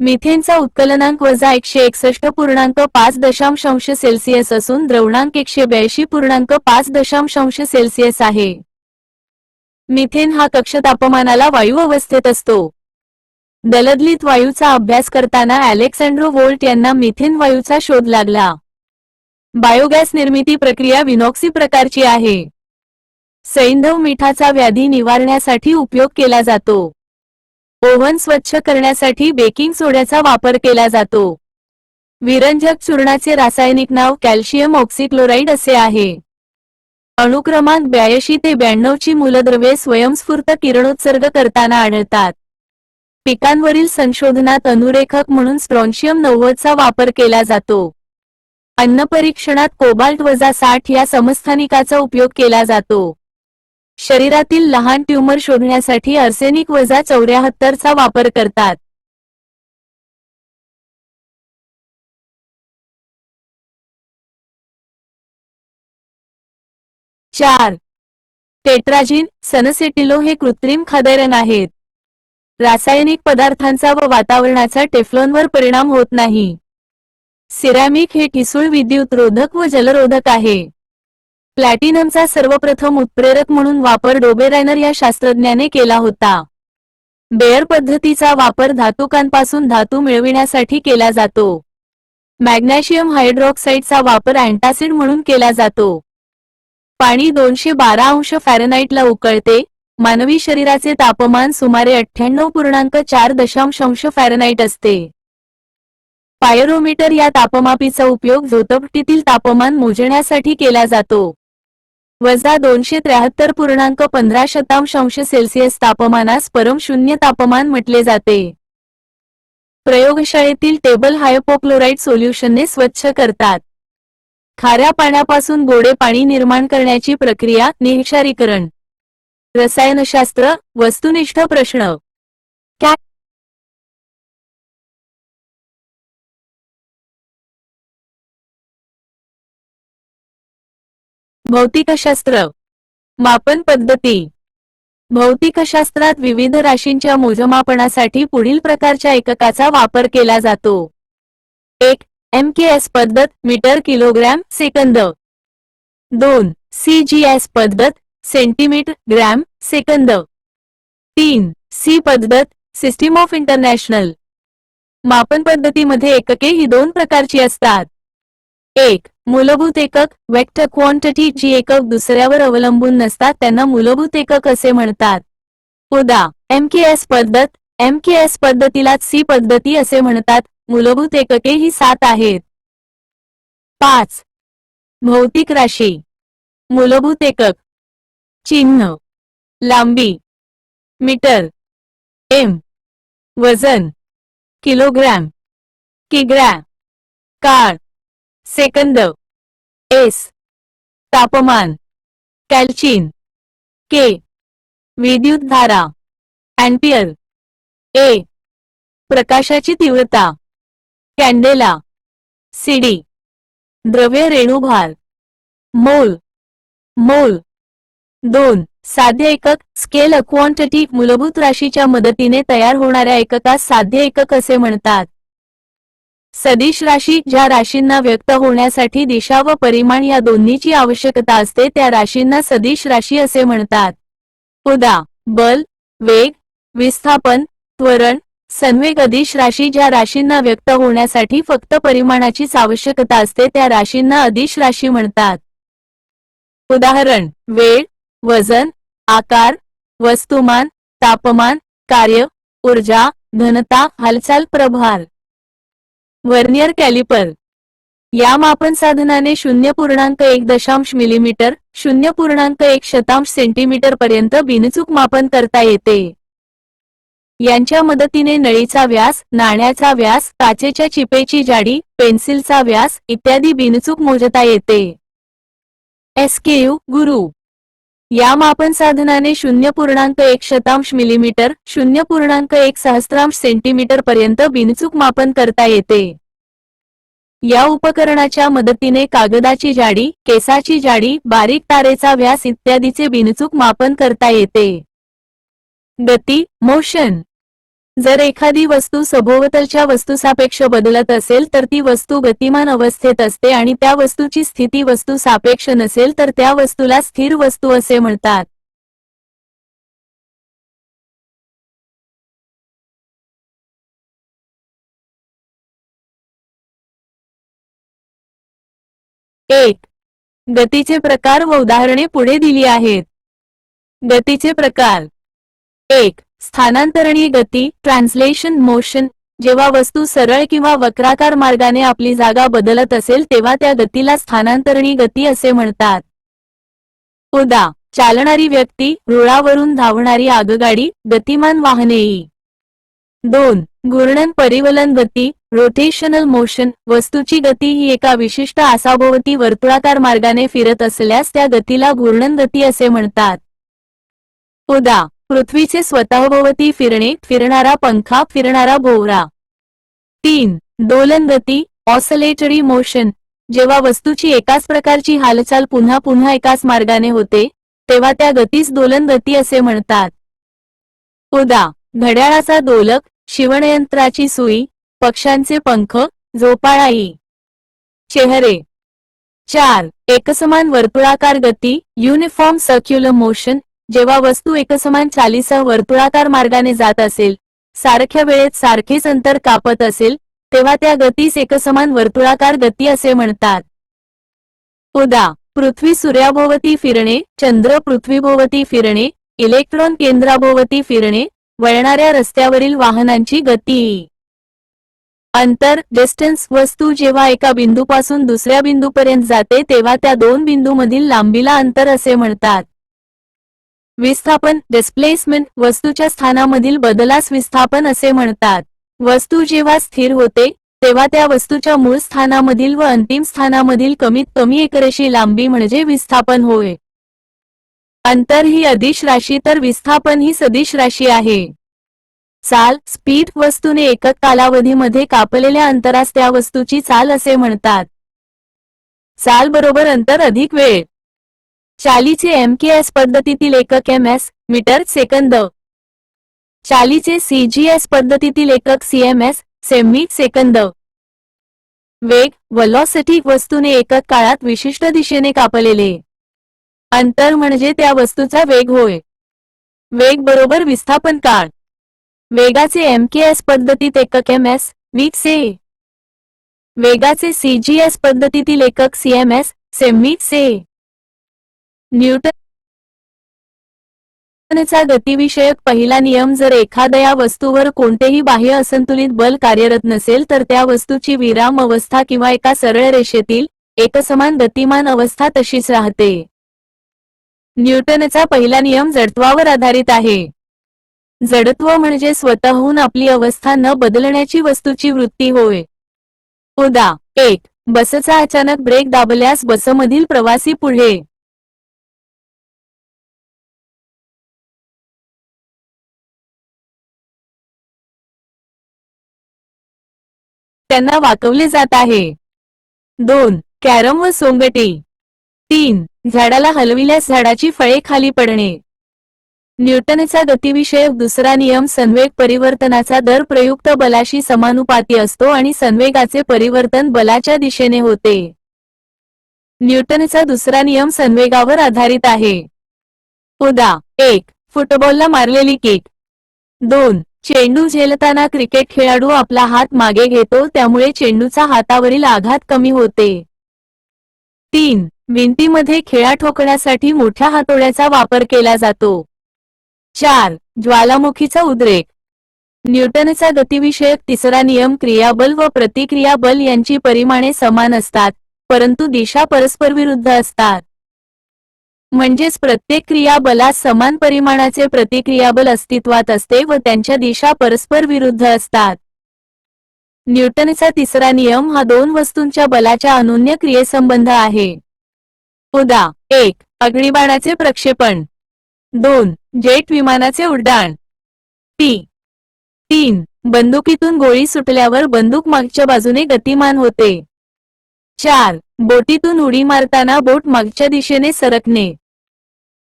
मिथेनचा उत्कलनांक -161.5 सेल्सिअस असून द्रवणांक 182.5 सेल्सिअस आहे. मिथेन हा कक्ष तापमानाला वायू अवस्थेत असतो. दलदलीत वायूचा अभ्यास करताना अलेक्सँड्रो वोल्ट यांना मिथेन वायूचा शोध लागला. बायोगॅस निर्मिती प्रक्रिया विनॉक्सी प्रकारची आहे. सैंधव मिठाचा व्याधी निवारण्यासाठी उपयोग केला जातो. ओव्हन स्वच्छ करण्यासाठी बेकिंग सोड्याचा वापर केला जातो. विरंजक चूर्णाचे रासायनिक नाव कॅल्शियम ऑक्सीक्लोराइड असे आहे. अणुक्रमांक 82 ते 92 ची मूलद्रव्ये स्वयंस्फूर्त किरणोत्सर्ग करताना आढळतात. पिकांवरील संशोधनात अनुरेखक म्हणून स्ट्रॉन्शियम 90 चा वापर केला जातो. अन्नपरीक्षणात कोबाल्ट-60 या समस्थानिकाचा उपयोग केला जातो. शरीरातील लहान ट्यूमर शोधण्यासाठी आर्सेनिक-74 चा वापर करतात. चार. टेट्राजिन, सनसेटिलो हे कृत्रिम खाद्यरन आहेत. रासायनिक पदार्थांचा व वातावरणाचा टेफ्लॉनवर परिणाम होत नाही. सिरॅमिक हे ठिसूळ विद्युतरोधक व जलरोधक आहे. प्लॅटिनमचा सर्वप्रथम उत्प्रेरक म्हणून वापर डोबेरायनर या शास्त्रज्ञाने केला होता. बेअर पद्धतीचा वापर धातुकांपासून धातू मिळविण्यासाठी केला जातो. मॅग्नेशियम हायड्रॉक्साईडचा वापर अँटासिड म्हणून केला जातो. पाणी 212 अंश फॅरनहाइटला उकळते. मानवी शरीराचे तापमान सुमारे 98.4 अंश फॅरनहाइट असते. पायरोमीटर या तापमापीचा उपयोग झोतपट्टीतील तापमान मोजण्यासाठी केला जातो. -273.15 अंश सेल्सिअस तापमानास परमशून्य तापमान म्हटले जाते. प्रयोगशाळेतील टेबल हायपोक्लोराइड सोल्युशनने स्वच्छ करतात. खाऱ्या पाण्यापासून गोडे पाणी निर्माण करण्याची प्रक्रिया निःक्षारीकरण. रसायनशास्त्र वस्तुनिष्ठ प्रश्न. भौतिकशास्त्र मापन पद्धती. भौतिकशास्त्रात विविध राशींच्या मोजमापनासाठी पुढील प्रकारच्या एककाचा वापर केला जातो. 1. एमकेएस पद्धत मीटर किलोग्रॅम सेकंद. 2. सीजीएस पद्धत सेंटीमीटर ग्रॅम सेकंद. 3. सी पद्धत सिस्टीम ऑफ इंटरनॅशनल. मापन पद्धतीमध्ये एकके ही दोन प्रकारची असतात. 1. मूलभूत एकक वेक्टर क्वांटिटी. जी एकक दुसऱ्यावर अवलंबून नसतात त्यांना मूलभूत एकक असे म्हणतात. उदा. एमकेएस पद्धत. एमकेएस पद्धतीलाच सी पद्धती असे म्हणतात. मूलभूत एकके ही 7 आहेत. 5. भौतिक राशी. मूलभूत एकक चिन्ह लांबी मीटर, एम वजन किलोग्रॅम, किग्रा, काळ सेकंद, एस तापमान, केल्विन, के विद्युतधारा, अँपिअर, ए प्रकाशाची तीव्रता, कॅन्डेला, सीडी द्रव्य रेणुभार, मोल. मोल. 2. साध्य एकक स्केल क्वांटिटी. मूलभूत राशीच्या मदतीने तयार होणाऱ्या एककास साध्य एकक असे म्हणतात. सदिश राशी. ज्या राशींना व्यक्त होण्यासाठी दिशा व परिमाण या दोन्हीची आवश्यकता असते त्या राशींना सदिश राशी असे म्हणतात. उदा. बल, वेग, विस्थापन, त्वरण, संवेग. अदिश राशी. ज्या राशींना व्यक्त होण्यासाठी फक्त परिमाणाचीच आवश्यकता असते त्या राशींना अदिश राशी म्हणतात. उदाहरण. वेळ, वजन, आकार, वस्तुमान, तापमान, कार्य, ऊर्जा, घनता, हालचाल, प्रभार. Vernier calliper. या मापन साधनाने 0.1 मिलीमीटर 0.1 सेंटीमीटर पर्यंत बिनचूक मापन करता येते। यांच्या मदतीने नळीचा व्यास, नाण्याचा व्यास, काचेच्या चिपेची जाडी, पेन्सिलचा व्यास इत्यादी बिनचूक मोजता येते। SKU गुरु या मापन साधनाने 0.1 मिलीमीटर 0.1 सेंटीमीटर पर्यंत बिनचूक मापन करता येते। या उपकरणाच्या मदतीने कागदाची जाडी, केसाची जाडी, बारीक तारेचा व्यास इत्यादीचे बिनचूक मापन करता येते। गती, मोशन जर एखादी वस्तू सभोवतालच्या वस्तूसापेक्ष बदलत असेल तर ती वस्तू गतिमान अवस्थेत असते आणि त्या वस्तूची स्थिती वस्तू सापेक्ष नसेल तर त्या वस्तूला स्थिर वस्तू असे म्हणतात। एक गतीचे प्रकार व उदाहरणे पुढे दिली आहेत। गतीचे प्रकार 1. स्थानांतरणीय गती ट्रान्सलेशन मोशन जेव्हा वस्तू सरळ किंवा वक्राकार मार्गाने आपली जागा बदलत असेल तेव्हा त्या गतीला स्थानांतरणीय गती असे म्हणतात। उदा. चालणारी व्यक्ती, रुळावरून धावणारी आगगाडी, गतिमान वाहने। 2. घूर्णन परिवलन गती रोटेशनल मोशन वस्तूची गती ही एका विशिष्ट आसाभोवती वर्तुळाकार मार्गाने फिरत असल्यास त्या गतीला घूर्णन गती असे म्हणतात। उदा. पृथ्वीचे स्वतःभोवती फिरणे, फिरणारा पंखा, फिरणारा भोवरा। 3. दोलन गती ऑसलेटरी मोशन जेव्हा वस्तूची एकाच प्रकारची हालचाल पुन्हा पुन्हा एकाच मार्गाने होते तेव्हा त्या गतीस दोलन गती असे म्हणतात। उदा. घड्याळाचा दोलक, शिवणयंत्राची सुई, पक्ष्यांचे पंख, झोपाळाई। चेहरे 4. एकसमान वर्तुळाकार गती युनिफॉर्म सर्क्युलर मोशन जेव्हा वस्तू एकसमान चालीसह वर्तुळाकार मार्गाने जात असेल, सारख्या वेळेत सारखेच अंतर कापत असेल, तेव्हा त्या गतीस एकसमान वर्तुळाकार गती असे म्हणतात। उदा. पृथ्वी सूर्याभोवती फिरणे, चंद्र पृथ्वीभोवती फिरणे, इलेक्ट्रॉन केंद्राभोवती फिरणे, वळणाऱ्या रस्त्यावरील वाहनांची गती। अंतर डिस्टन्स वस्तू जेव्हा एका बिंदूपासून दुसऱ्या बिंदूपर्यंत जाते तेव्हा त्या दोन बिंदूमधील लांबीला अंतर असे म्हणतात। विस्थापन डिस्प्लेसमेंट वस्तूच्या स्थानामधील बदलास विस्थापन असे म्हणतात। वस्तू जेव्हा स्थिर होते तेव्हा त्या वस्तूच्या मूळ स्थानामधील व अंतिम स्थानामधील कमीत कमी एकरेषी लांबी म्हणजे विस्थापन होय। अंतर ही अदिश राशी तर विस्थापन ही सदिश राशी आहे। चाल स्पीड वस्तूने एकक कालावधीमध्ये कापलेल्या अंतरास त्या वस्तूची चाल असे म्हणतात। चाल बरोबर अंतर अधिक वेळ। चालीचे MKS पद्धतीतील एकक MS मीटर सेकंद। चालीचे CGS पद्धतीतील एकक CMS सेमी सेकंद। वेग वेलोसिटी वस्तूने एकक काळात विशिष्ट दिशेने कापलेले अंतर म्हणजे त्या वस्तूचा वेग होय। वेग बरोबर विस्थापन काळ। वेगाचे MKS पद्धतीत एकक MS मीट से। वेगाचे CGS पद्धतीतील एकक CMS सेमी से। न्यूटनचा गतिविषयक पहिला नियम जर एखाद्या वस्तूवर कोणतेही बाह्य असंतुलित बल कार्यरत नसेल तर त्या वस्तूची विराम अवस्था किंवा एका सरळ रेषेतील एकसमान गतिमान अवस्था तशीच राहते। न्यूटनचा पहिला नियम जडत्वावर आधारित आहे। जडत्व म्हणजे स्वतःहून आपली अवस्था न बदलण्याची वस्तूची वृत्ती होय। उदा. 1. बसचा अचानक ब्रेक दाबल्यास बसमधील प्रवासी पुढे त्यांना वाकवले जात आहे। 2. कॅरम व सोंगटी। 3. झाडाला हलविल्यास झाडाची फळे खाली पडणे। न्यूटनचा गतिविषयक दुसरा नियम संवेग परिवर्तनाचा दर प्रयुक्त बलाशी समानुपाती असतो आणि संवेगाचे परिवर्तन बलाच्या दिशेने होते। न्यूटनचा दुसरा नियम संवेगावर आधारित आहे। उदा. 1. फुटबॉलला मारलेली किक। 2. चेंडू झेलताना क्रिकेट खेळाडू आपला हात मागे घेतो त्यामुळे चेंडूचा हातावरील आघात कमी होते। 3. भिंतीमध्ये खिळा ठोकण्यासाठी मोठ्या हातोड्याचा वापर केला जातो। 4. ज्वालामुखीचा उद्रेक। न्यूटनचा गतिविषयक तिसरा नियम क्रियाबल व प्रतिक्रिया बल यांची परिमाणे समान असतात, परंतु दिशा परस्परविरुद्ध असतात. म्हणजेच प्रत्येक क्रियाबलास समान परिमाणाचे प्रतिक्रियाबल अस्तित्वात असते व त्यांच्या दिशा परस्पर विरुद्ध असतात. न्यूटनचा तिसरा नियम हा दोन वस्तूंच्या बलाच्या अनोन्य क्रियेसंबंध आहे. उदा. 1. अग्निबाणाचे प्रक्षेपण. 2. जेट विमानाचे उड्डाण. 3. बंदुकीतून गोळी सुटल्यावर बंदूक मागच्या बाजूने गतिमान होते. 4. बोटीतून उडी मारताना बोट मागच्या दिशेने सरकणे.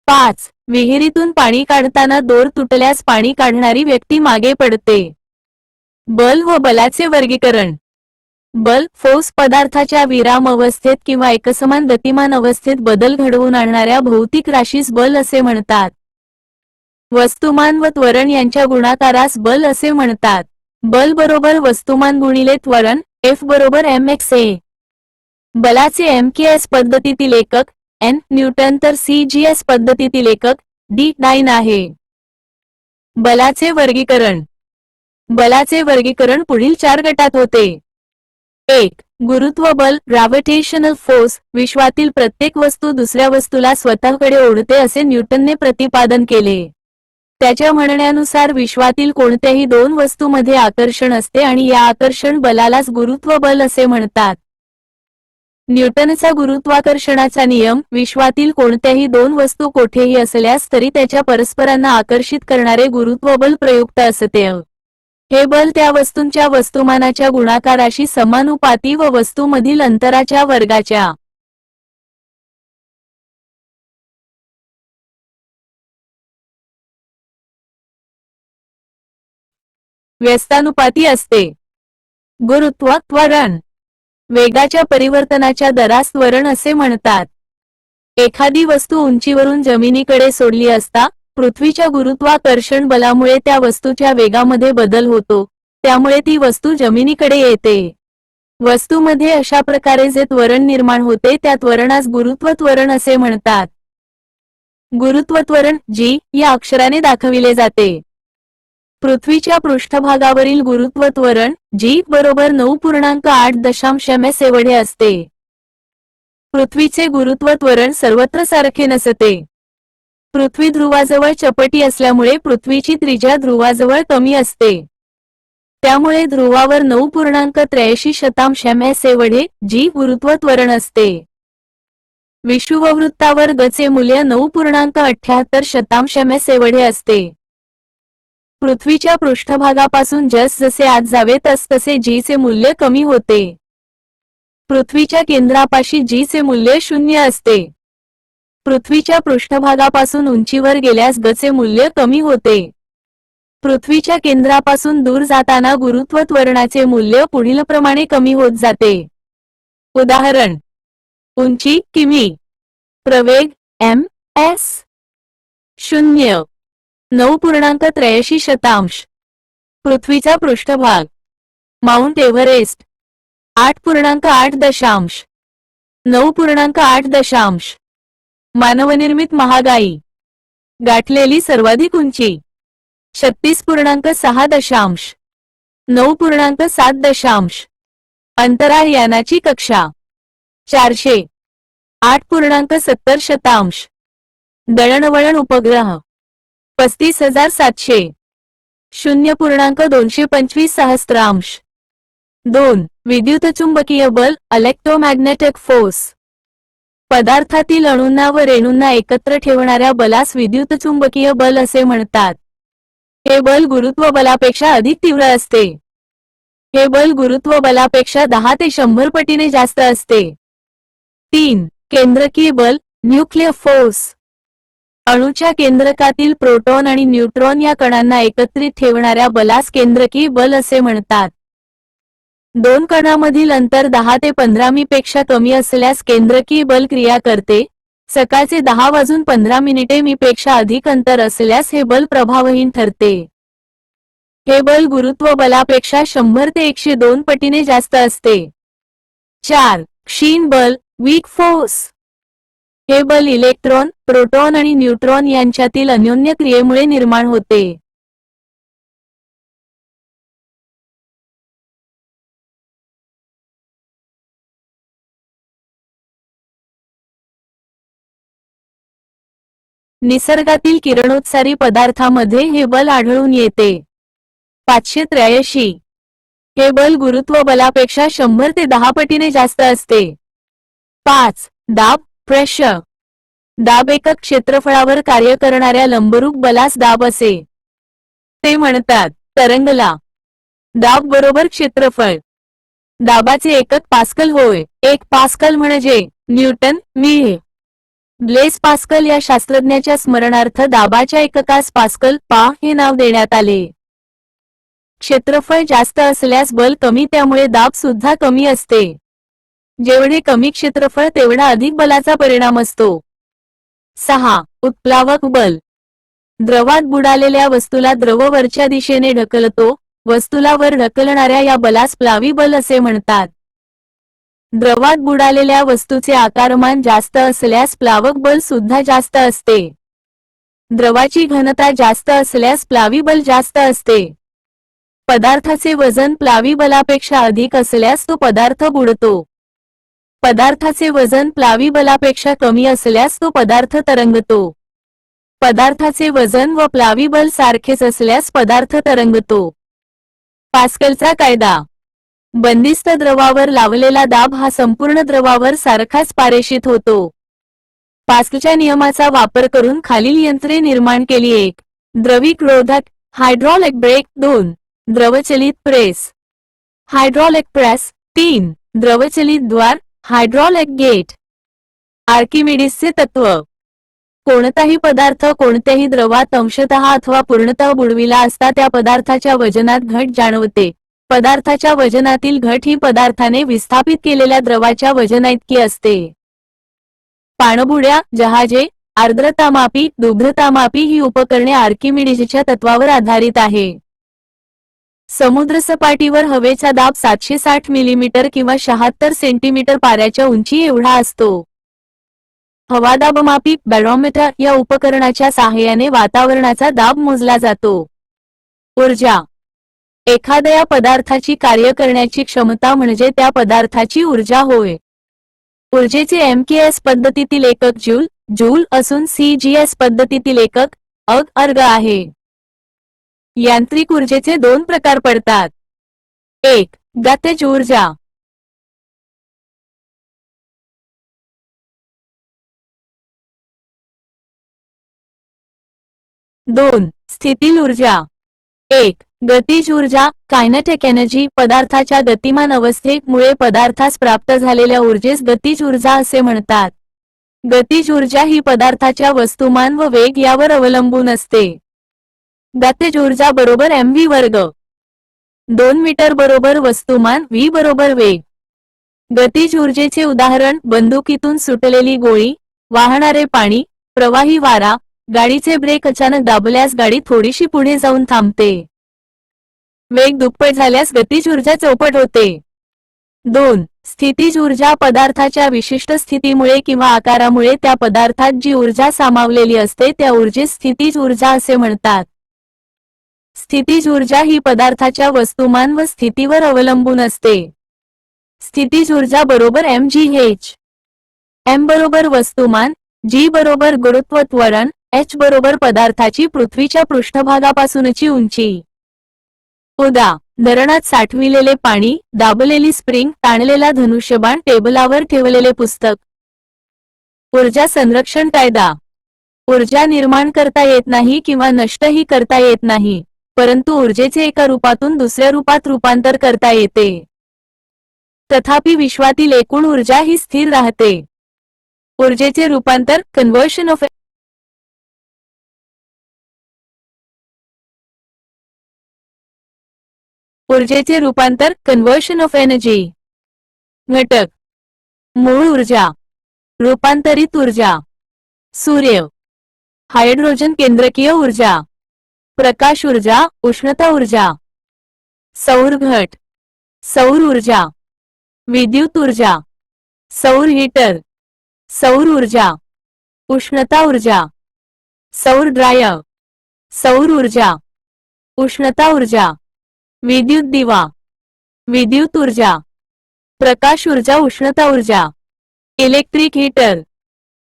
5. विहिरीतून पाणी काढताना दोर तुटल्यास पाणी काढणारी व्यक्ती मागे पडते. बल व बलाचे वर्गीकरण. बल, फोर्स पदार्थाच्या विराम अवस्थेत किंवा एकसमान गतिमान अवस्थेत बदल घडवून आणणाऱ्या भौतिक राशीस बल असे म्हणतात. वस्तुमान व त्वरण यांच्या गुणाकारास बल असे म्हणतात. बल बरोबर वस्तुमान गुणिले त्वरण, F बरोबर mxa. बलाचे MKS पद्धतीतील एकक N न्यूटन तर CGS पद्धतीतील एकक D9 आहे. बलाचे वर्गीकरण. बलाचे वर्गीकरण पुढील 4 गटात होते. 1. गुरुत्व बल, ग्रॅव्हिटेशनल फोर्स. विश्वातील प्रत्येक वस्तू दुसऱ्या वस्तूला स्वतःकडे ओढते असे न्यूटनने प्रतिपादन केले. त्याच्या म्हणण्यानुसार विश्वातील कोणत्याही दोन वस्तूंमध्ये आकर्षण असते आणि या आकर्षण बलालाच गुरुत्व बल असे म्हणतात. न्यूटनचा गुरुत्वाकर्षणाचा नियम. विश्वातील कोणत्याही दोन वस्तू कोठेही असल्यास तरी त्याच्या परस्परांना आकर्षित करणारे गुरुत्व बल प्रयुक्त असते. हे बल त्या वस्तूंच्या वस्तुमानाच्या गुणाकाराशी समानुपाती व वस्तूमधील अंतराच्या वर्गाच्या व्यस्तानुपाती असते. गुरुत्व त्वरण. वेगाच्या परिवर्तनाच्या दरास त्वरण असे म्हणतात. एखादी वस्तू उंचीवरून जमिनीकडे सोडली असता पृथ्वीच्या गुरुत्वाकर्षण बलामुळे त्या वस्तूच्या वेगामध्ये बदल होतो, त्यामुळे ती वस्तू जमिनीकडे येते. वस्तूमध्ये अशा प्रकारे जे त्वरण निर्माण होते त्या त्वरणास गुरुत्व त्वरण असे म्हणतात. गुरुत्व त्वरण G या अक्षराने दाखविले जाते. पृथ्वीच्या पृष्ठभागावरील गुरुत्व त्वरण G बरोबर 9.8 ms एवढे असते. पृथ्वीचे गुरुत्व त्वरण सर्वत्र सारखे नसते. पृथ्वी ध्रुवाजवळ चपटी असल्यामुळे पृथ्वीची त्रिज्या ध्रुवाजवळ कमी असते. त्यामुळे ध्रुवावर 9.83 ms एवढे G गुरुत्व त्वरण असते. विषुववृत्तावर G चे मूल्य 9.78 ms एवढे असते. पृथ्वीच्या पृष्ठभागापासून जसजसे आत जावे तसतसे G चे मूल्य कमी होते. पृथ्वीच्या केंद्रापाशी G चे मूल्य 0 असते. पृथ्वीच्या पृष्ठभागापासून उंचीवर गेल्यास G चे मूल्य कमी होते. पृथ्वीच्या केंद्रापासून दूर जाताना गुरुत्व त्वरणाचे मूल्य पुढीलप्रमाणे कमी होत जाते. उदाहरण. उंची किमी. प्रवेग ms. 0. 9.83. पृथ्वीचा पृष्ठभाग. Mount Everest 8.8. 9.8. मानवनिर्मित महागाई. गाठलेली सर्वाधिक उंची 36.6. 9.7. अंतराळ यानाची कक्षा 400. 8.70. दळणवळण उपग्रह 35,700. 0.225. 2. विद्युतचुंबकीय बल, इलेक्ट्रोमॅग्नेटिक फोर्स. पदार्थातील अणूंना व रेणूंना एकत्र ठेवणाऱ्या बलास विद्युतचुंबकीय बल असे म्हणतात. हे बल गुरुत्व बलापेक्षा अधिक तीव्र असते. हे बल गुरुत्व बलापेक्षा 10 ते 100 पटीने जास्त असते. 3. केंद्रकीय बल, न्यूक्लियर फोर्स. अणूच्या केंद्रकातील प्रोटॉन आणि न्यूट्रॉन या कणांना एकत्रित ठेवणाऱ्या बलास केंद्रकीय बल असे म्हणतात. दोन कणामधील अंतर 10 ते 15 मी पेक्षा कमी असल्यास केंद्रकीय बल क्रिया करते. सकाळचे 10:15 मी पेक्षा अधिक अंतर असल्यास हे बल प्रभावहीन ठरते. हे बल गुरुत्व बलापेक्षा 100 ते 102 पटीने जास्त असते. 4. क्षीण बल, वीक फोर्स. हे बल इलेक्ट्रॉन, प्रोटॉन आणि न्यूट्रॉन यांच्यातील अन्योन्य क्रियेमुळे निर्माण होते. निसर्गातील किरणोत्सारी पदार्थामध्ये हे बल आढळून येते. 583 हे बल गुरुत्व बलापेक्षा 100 ते 10 पटीने जास्त असते. 5. दाब, प्रेशर. दाब एकक क्षेत्रफळावर कार्य करणाऱ्या लंबरूप बलास दाब असे ते म्हणतात. तरंगला. दाब बरोबर क्षेत्रफळ. दाबाचे एकक पास्कल होय. 1 पास्कल म्हणजे न्यूटन मी. ब्लेस पास्कल या शास्त्रज्ञाच्या स्मरणार्थ दाबाच्या एककास पास्कल पा हे नाव देण्यात आले. क्षेत्रफळ जास्त असल्यास बल कमी, त्यामुळे दाब सुद्धा कमी असते. जेवढे कमी क्षेत्रफळ तेवढा अधिक बलाचा परिणाम असतो. 6. उत्प्लावक बल. द्रवात बुडालेल्या वस्तूला द्रव वरच्या दिशेने ढकलतो. वस्तूला वर ढकलणाऱ्या या बलास प्लावी बल असे म्हणतात. द्रवात बुडालेल्या वस्तूचे आकारमान जास्त असल्यास प्लावक बल सुद्धा जास्त असते. द्रवाची घनता जास्त असल्यास प्लावी बल जास्त असते. पदार्थाचे वजन प्लावी बलापेक्षा अधिक असल्यास तो पदार्थ बुडतो. पदार्थाचे वजन प्लावी बलापेक्षा कमी असल्यास तो पदार्थ तरंगतो. पदार्थाचे वजन व प्लावी बल सारखेच असल्यास पदार्थ तरंगतो. पास्कलचा कायदा. बंदिस्त द्रवावर लावलेला दाब हा संपूर्ण द्रवावर सारखाच पारेषित होतो. पास्कलच्या नियमाचा वापर करून खालील यंत्रे निर्माण केली. 1. द्रवीरोधक हायड्रॉलिक ब्रेक. 2. द्रवचलित प्रेस हायड्रॉलिक प्रेस. 3. द्रवचलित द्वार हायड्रॉलिक गेट. आर्किमिडीसचे तत्व. कोणताही पदार्थ कोणत्याही द्रवात अंशतः अथवा पूर्णतः बुडविला असता त्या पदार्थाच्या वजनात घट जाणवते. पदार्थाच्या वजनातील घट ही पदार्थाने विस्थापित केलेल्या द्रवाच्या वजनाइतकी असते. पाणबुड्या, जहाजे, आर्द्रतामापी, दुग्धतामापी ही उपकरणे आर्किमिडीसच्या तत्वावर आधारित आहे. समुद्रसपाटीवर हवेचा दाब 760 मिलीमीटर किंवा 76 सेंटीमीटर पाऱ्याच्या उंची एवढा असतो. हवादाबमापी बॅरोमीटर या उपकरणाच्या सहाय्याने वातावरणाचा दाब मोजला जातो. ऊर्जा. एखाद्या पदार्थाची कार्य करण्याची क्षमता म्हणजे त्या पदार्थाची ऊर्जा होय. ऊर्जेचे एमकेएस पद्धतीतील एकक जूल, जूल असून सीजीएस पद्धतीतील एकक अर्ग आहे. यांत्रिक ऊर्जेचे 2 प्रकार पडतात. 1. गतिज ऊर्जा. 2. स्थितीज ऊर्जा. 1. गतिज ऊर्जा कायनेटिक एनर्जी. पदार्थाच्या गतिमान अवस्थेमुळे पदार्थास प्राप्त झालेल्या ऊर्जेस गतिज ऊर्जा असे म्हणतात. गतिज ऊर्जा ही पदार्थाच्या वस्तुमान व वेग यावर अवलंबून असते. गतिज ऊर्जा बरोबर mv वर्ग. 2 मीटर बरोबर वस्तुमान, v बरोबर वेग. गतिज ऊर्जेचे उदाहरण बंदुकीतून सुटलेली गोळी, वाहणारे पाणी, प्रवाही वारा, गाडीचे ब्रेक अचानक दाबल्यास गाडी थोडीशी पुढे जाऊन थांबते. वेग दुप्पट झाल्यास गतिज ऊर्जा चौपट होते. 2. स्थितीज ऊर्जा पदार्थाच्या विशिष्ट स्थितीमुळे किंवा आकारामुळे त्या पदार्थात जी ऊर्जा सामावलेली असते त्या ऊर्जेस स्थितीज ऊर्जा असे म्हणतात. स्थितीज ऊर्जा ही पदार्थाच्या वस्तुमान व स्थितीवर अवलंबून असते. स्थितीज ऊर्जा बरोबर mgh. m बरोबर वस्तुमान, g बरोबर गुरुत्व त्वरण, h बरोबर पदार्थाची पृथ्वीच्या पृष्ठभागापासूनची उंची. उदा. धरणात साठविलेले पाणी, दाबलेली स्प्रिंग, ताणलेला धनुष्यबाण, टेबलावर ठेवलेले पुस्तक. ऊर्जा संरक्षण कायदा. ऊर्जा निर्माण करता येत नाही किंवा नष्टही करता येत नाही, परंतु ऊर्जेचे एका रूपातून दुसऱ्या रूपात रूपांतर करता येते. तथापि विश्वातील एकूण ऊर्जा ही स्थिर राहते. ऊर्जेचे रूपांतर कन्व्हर्शन ऑफ ऊर्जेचे रूपांतर कन्व्हर्शन ऑफ एनर्जी. घटक. मूळ ऊर्जा, रूपांतरित ऊर्जा, सूर्य, हायड्रोजन केंद्रकीय ऊर्जा, प्रकाश ऊर्जा, उष्णता ऊर्जा, सौर घट, सौर ऊर्जा, विद्युत ऊर्जा, सौर हीटर, सौर ऊर्जा, उष्णता ऊर्जा, सौर ड्रायर, सौर ऊर्जा, उष्णता ऊर्जा, विद्युत दिवा, विद्युत ऊर्जा, प्रकाश ऊर्जा, उष्णता ऊर्जा, इलेक्ट्रिक हीटर,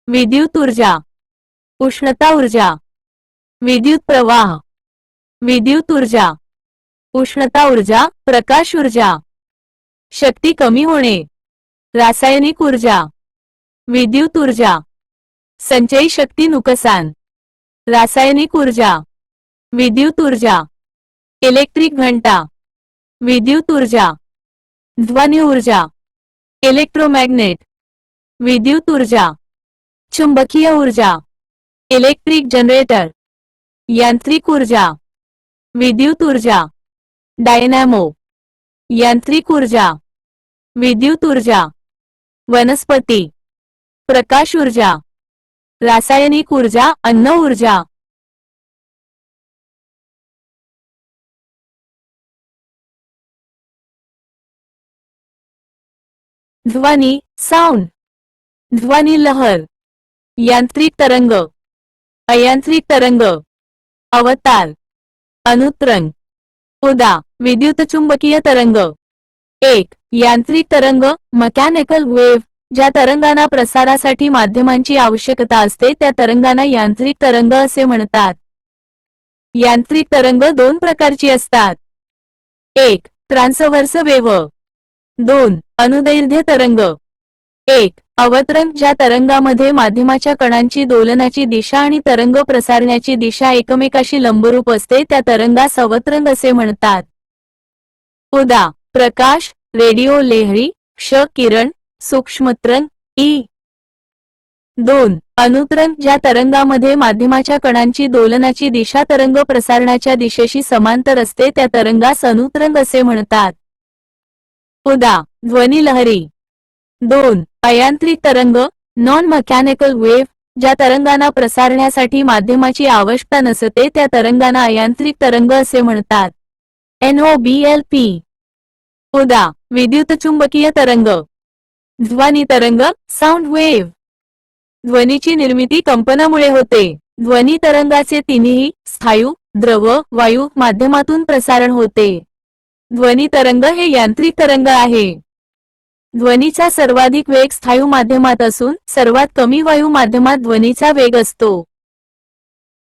विद्युत ऊर्जा, उष्णता ऊर्जा, विद्युत प्रवाह, विद्युत ऊर्जा, उष्णता ऊर्जा, प्रकाश ऊर्जा, शक्ती कमी होणे, रासायनिक ऊर्जा, विद्युत ऊर्जा, संचयी शक्ती नुकसान, रासायनिक ऊर्जा, विद्युत ऊर्जा, इलेक्ट्रिक घंटा, विद्युत ऊर्जा, ध्वनि ऊर्जा, इलेक्ट्रोमॅग्नेट, विद्युत ऊर्जा, चुंबकीय ऊर्जा, इलेक्ट्रिक जनरेटर, यांत्रिक ऊर्जा, विद्युत ऊर्जा, डायनॅमो, यांत्रिक ऊर्जा, विद्युत ऊर्जा, वनस्पती, प्रकाश ऊर्जा, रासायनिक ऊर्जा, अन्न ऊर्जा। ध्वनी साउंड, ध्वनी लहर, यांत्रिक तरंग, अयांत्रिक तरंग, अवतार, अनुत्रंग। उदा विद्युत चुंबकीय तरंग। 1. यांत्रिक तरंग, मेकॅनिकल वेव्ह, ज्या तरंगांना प्रसारासाठी माध्यमांची आवश्यकता असते त्या तरंगांना यांत्रिक तरंग असे म्हणतात। यांत्रिक तरंग दोन प्रकारची असतात। 1. Transverse wave. 2. अनुदैर्ध्य तरंग। 1. अवतरण, ज्या तरंगामध्ये माध्यमाच्या कणांची दोलनाची दिशा आणि तरंग प्रसारण्याची दिशा एकमेकाशी लंबरूप असते त्या तरंगास अवतरण असे म्हणतात। उदा प्रकाश, रेडिओ लहरी, क्ष किरण, सूक्ष्मतरंग, ई। 2. अनुतरण, ज्या तरंगामध्ये माध्यमाच्या कणांची दोलनाची दिशा तरंग प्रसारणाच्या दिशेशी समांतर असते त्या तरंगास अनुतरंग असे म्हणतात। उदा ध्वनी लहरी। 2. अयांत्रिक तरंग, नॉन मेकॅनिकल वेव्ह, ज्या तरंगांना प्रसारण्यासाठी माध्यमाची आवश्यकता नसते त्या तरंगांना अयांत्रिक तरंग असे म्हणतात। NOBLP। उदा विद्युत चुंबकीय तरंग, ध्वनी तरंग, साऊंड वेव्ह। ध्वनीची निर्मिती कंपनामुळे होते। ध्वनी तरंगाचे तिन्ही स्थायू, द्रव, वायू माध्यमातून प्रसारण होते। ध्वनी तरंग हे यांत्रिक तरंग आहे। ध्वनीचा सर्वाधिक वेग स्थायू माध्यमात असून सर्वात कमी वायू माध्यमात ध्वनीचा वेग असतो।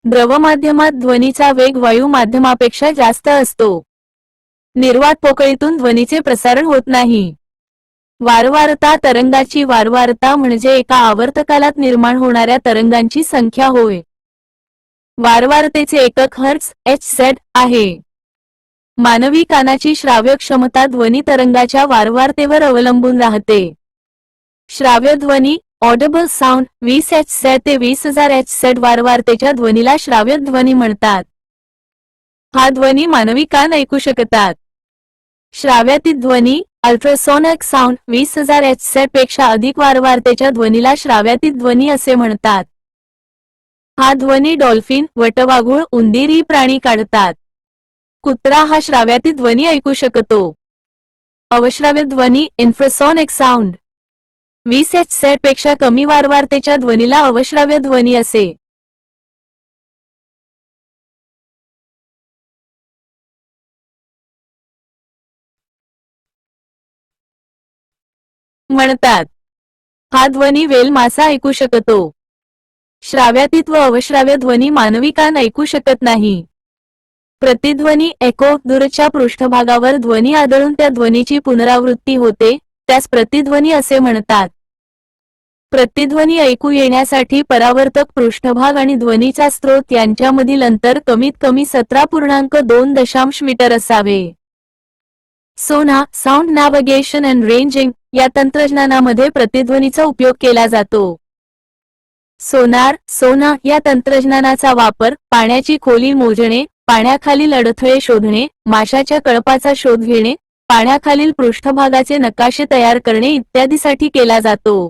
द्रव माध्यमात ध्वनीचा वेग वायू माध्यमापेक्षा जास्त असतो। निर्वात पोकळीतून ध्वनीचे प्रसारण होत नाही। वारंवारता, तरंगाची वारंवारता म्हणजे एका आवर्तकालात निर्माण होणाऱ्या तरंगांची संख्या होय। वारंवारतेचे एकक हर्ट्झ HZ आहे। मानवी कानाची श्राव्य क्षमता ध्वनी तरंगाच्या वारंवारतेवर अवलंबून राहते। श्राव्य ध्वनी ऑडिबल साऊंड 20 Hz ते 20,000 Hz वारंवारतेच्या ध्वनीला श्राव्य ध्वनी म्हणतात। हा ध्वनी मानवी कान ऐकू शकतात। श्राव्यातीत ध्वनी अल्ट्रासोनिक साऊंड 20,000 Hz पेक्षा अधिक वारंवारतेच्या ध्वनीला श्राव्यातीत ध्वनी असे म्हणतात। हा ध्वनी डॉल्फिन, वटवाघूळ, उंदीर ही प्राणी काढतात। कुत्रा हा श्राव्यातीत ध्वनी ऐकू शकतो। अवश्राव्य ध्वनी इन्फ्रासोनिक साऊंड 20 Hz पेक्षा कमी वारंवारतेच्या ध्वनीला अवश्राव्य ध्वनी असे म्हणतात। हा ध्वनी वेल मासा ऐकू शकतो। श्राव्यातीत व अवश्राव्य ध्वनी मानवी कान ऐकू शकत नाही। प्रतिध्वनी एको, दूरच्या पृष्ठभागावर ध्वनी आदळून त्या ध्वनीची पुनरावृत्ती होते त्यास प्रतिध्वनी असे म्हणतात। प्रतिध्वनी ऐकू येण्यासाठी परावर्तक पृष्ठभाग आणि ध्वनीचा स्रोत यांच्यामधील अंतर कमीत कमी 17.2 मीटर असावे। सोना साऊंड नॅव्हिगेशन अँड रेंजिंग या तंत्रज्ञानामध्ये प्रतिध्वनीचा उपयोग केला जातो। सोना या तंत्रज्ञानाचा वापर पाण्याची खोली मोजणे, पाण्याखालील अडथळे शोधणे, माशाच्या कळपाचा शोध घेणे, पाण्याखालील पृष्ठभागाचे नकाशे तयार करणे इत्यादीसाठी केला जातो।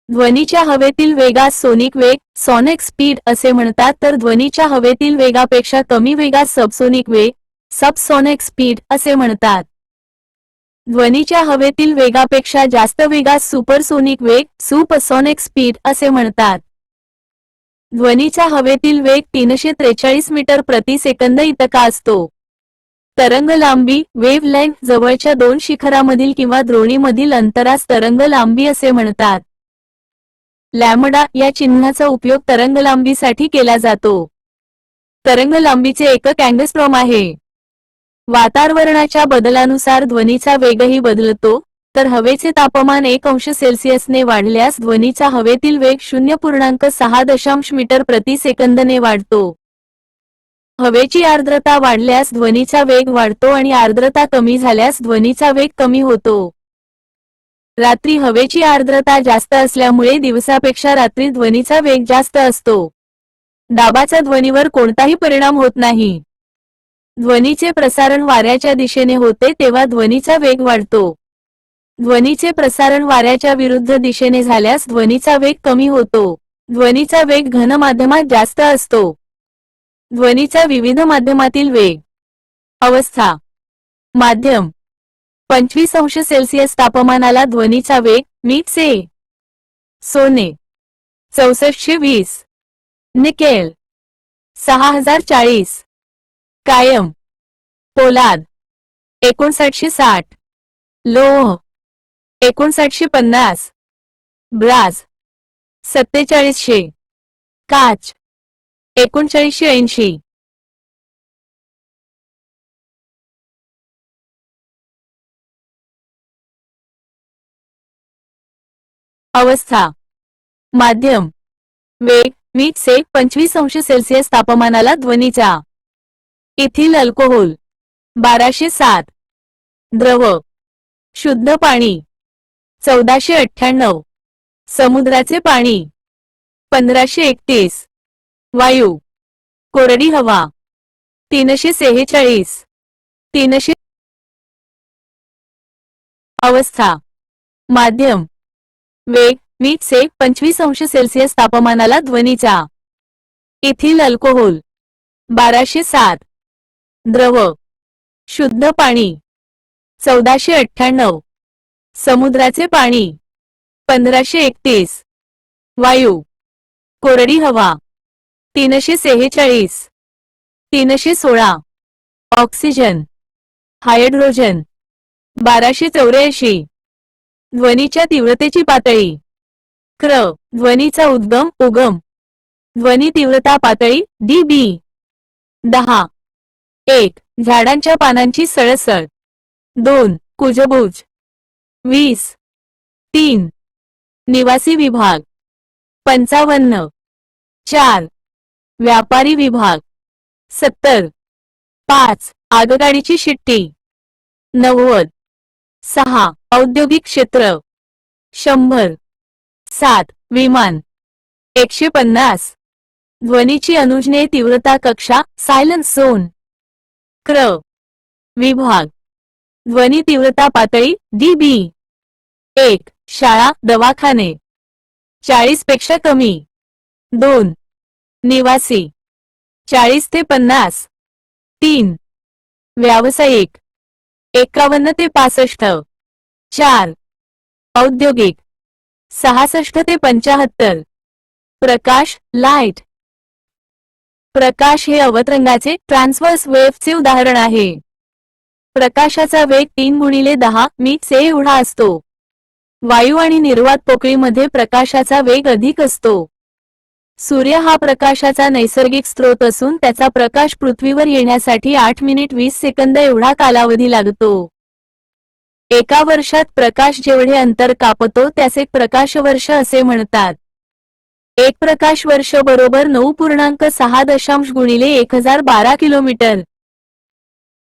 ध्वनीच्या हवेतील वेगास सोनिक वेग सॉनिक स्पीड असे म्हणतात तर ध्वनीच्या हवेतील वेगापेक्षा कमी वेगास सबसोनिक वेग सबसोनिक स्पीड असे म्हणतात। ध्वनीच्या हवेतील वेगापेक्षा जास्त वेगास सुपरसोनिक वेग सुपरसोनिक स्पीड असे म्हणतात। ध्वनीचा हवेतील वेग 343 मीटर प्रति सेकंद इतका असतो। तरंग लांबी वेव्ह लेंथ जवळच्या दोन शिखरामधील किंवा द्रोणीमधील अंतरास तरंग लांबी असे म्हणतात। लॅम्बडा या चिन्हाचा उपयोग तरंगलांबीसाठी केला जातो. तरंगलांबीचे एकक अँगस्ट्रॉम आहे. वातावरणाच्या बदलानुसार ध्वनीचा वेगही बदलतो, तर हवेचे तापमान 1 अंश सेल्सिअसने वाढल्यास ध्वनीचा हवेतील वेग 0.6 मीटर प्रति सेकंदने वाढतो. हवेची आर्द्रता वाढल्यास ध्वनीचा वेग वाढतो आणि आर्द्रता कमी झाल्यास ध्वनीचा वेग कमी होतो. रात्री हवेची आर्द्रता जास्त असल्यामुळे दिवसापेक्षा रात्री ध्वनीचा वेग जास्त असतो. दाबाचा ध्वनीवर कोणताही परिणाम होत नाही. ध्वनीचे प्रसारण वाऱ्याच्या दिशेने होते तेव्हा ध्वनीचा वेग वाढतो. ध्वनीचे प्रसारण वाऱ्याच्या विरुद्ध दिशेने झाल्यास ध्वनीचा वेग कमी होतो. ध्वनीचा वेग घन माध्यमात जास्त असतो. ध्वनीचा विविध माध्यमातील वेग. अवस्था. माध्यम. 25 अंश सेल्सिअस तापमानाला ध्वनीचा वेग मीठ से. सोने 6420. निकेल 6040. कायम. पोलाद 5960. लोह 5950. ब्रास 4700. काच 3980. अवस्था. माध्यम. वेग मीठ से 25 अंश सेल्सिअस तापमानाला ध्वनीचा. Ethyl alcohol 1207. द्रव. शुद्ध पाणी 1498. समुद्राचे पाणी 1531. वायू. कोरडी हवा 346. 300. अवस्था. माध्यम. वेग मीठ से 25 अंश सेल्सिअस तापमानाला ध्वनीचा. Ethyl alcohol 1207. द्रव. शुद्ध पाणी 1498. समुद्राचे पाणी 1531. वायू. कोरडी हवा 346. 316. ऑक्सिजन. हायड्रोजन 1284. ध्वनीच्या तीव्रतेची पातळी. क्र. ध्वनीचा उगम. ध्वनी तीव्रता पातळी डीबी. 10. 1. झाडांच्या पानांची सळसळ. 2. कुजबुज. 20. 3. निवासी विभाग 55. 4. व्यापारी विभाग 70. 5. आगगाडीची शिट्टी 90. 6. औद्योगिक क्षेत्र 100. 7. विमान 150. ध्वनीची अनुजने तीव्रता कक्षा सायलेन्स झोन. क्र. विभाग. ध्वनी तीव्रता पातळी डीबी. 1. शाळा दवाखाने 40 पेक्षा कमी. 2. निवासी 40 ते 50. 3. व्यावसायिक 51 ते 65. 4. औद्योगिक 66 ते 75. प्रकाश लाईट. प्रकाश हे अवतरंगाचे ट्रान्सव्हर्स वेव्हचे उदाहरण आहे. प्रकाशाचा वेग 3x10 मीठ से एवढा असतो. वायू आणि निर्वात पोकळीमध्ये प्रकाशाचा वेग अधिक असतो. सूर्य हा प्रकाशाचा नैसर्गिक स्रोत असून त्याचा प्रकाश पृथ्वीवर येण्यासाठी 8 मिनिट 20 सेकंद एवढा कालावधी लागतो. एका वर्षात प्रकाश जेवढे अंतर कापतो त्यास एक प्रकाशवर्ष असे म्हणतात. एक प्रकाश वर्ष बरोबर 9.6 गुणिले 1012 किलोमीटर.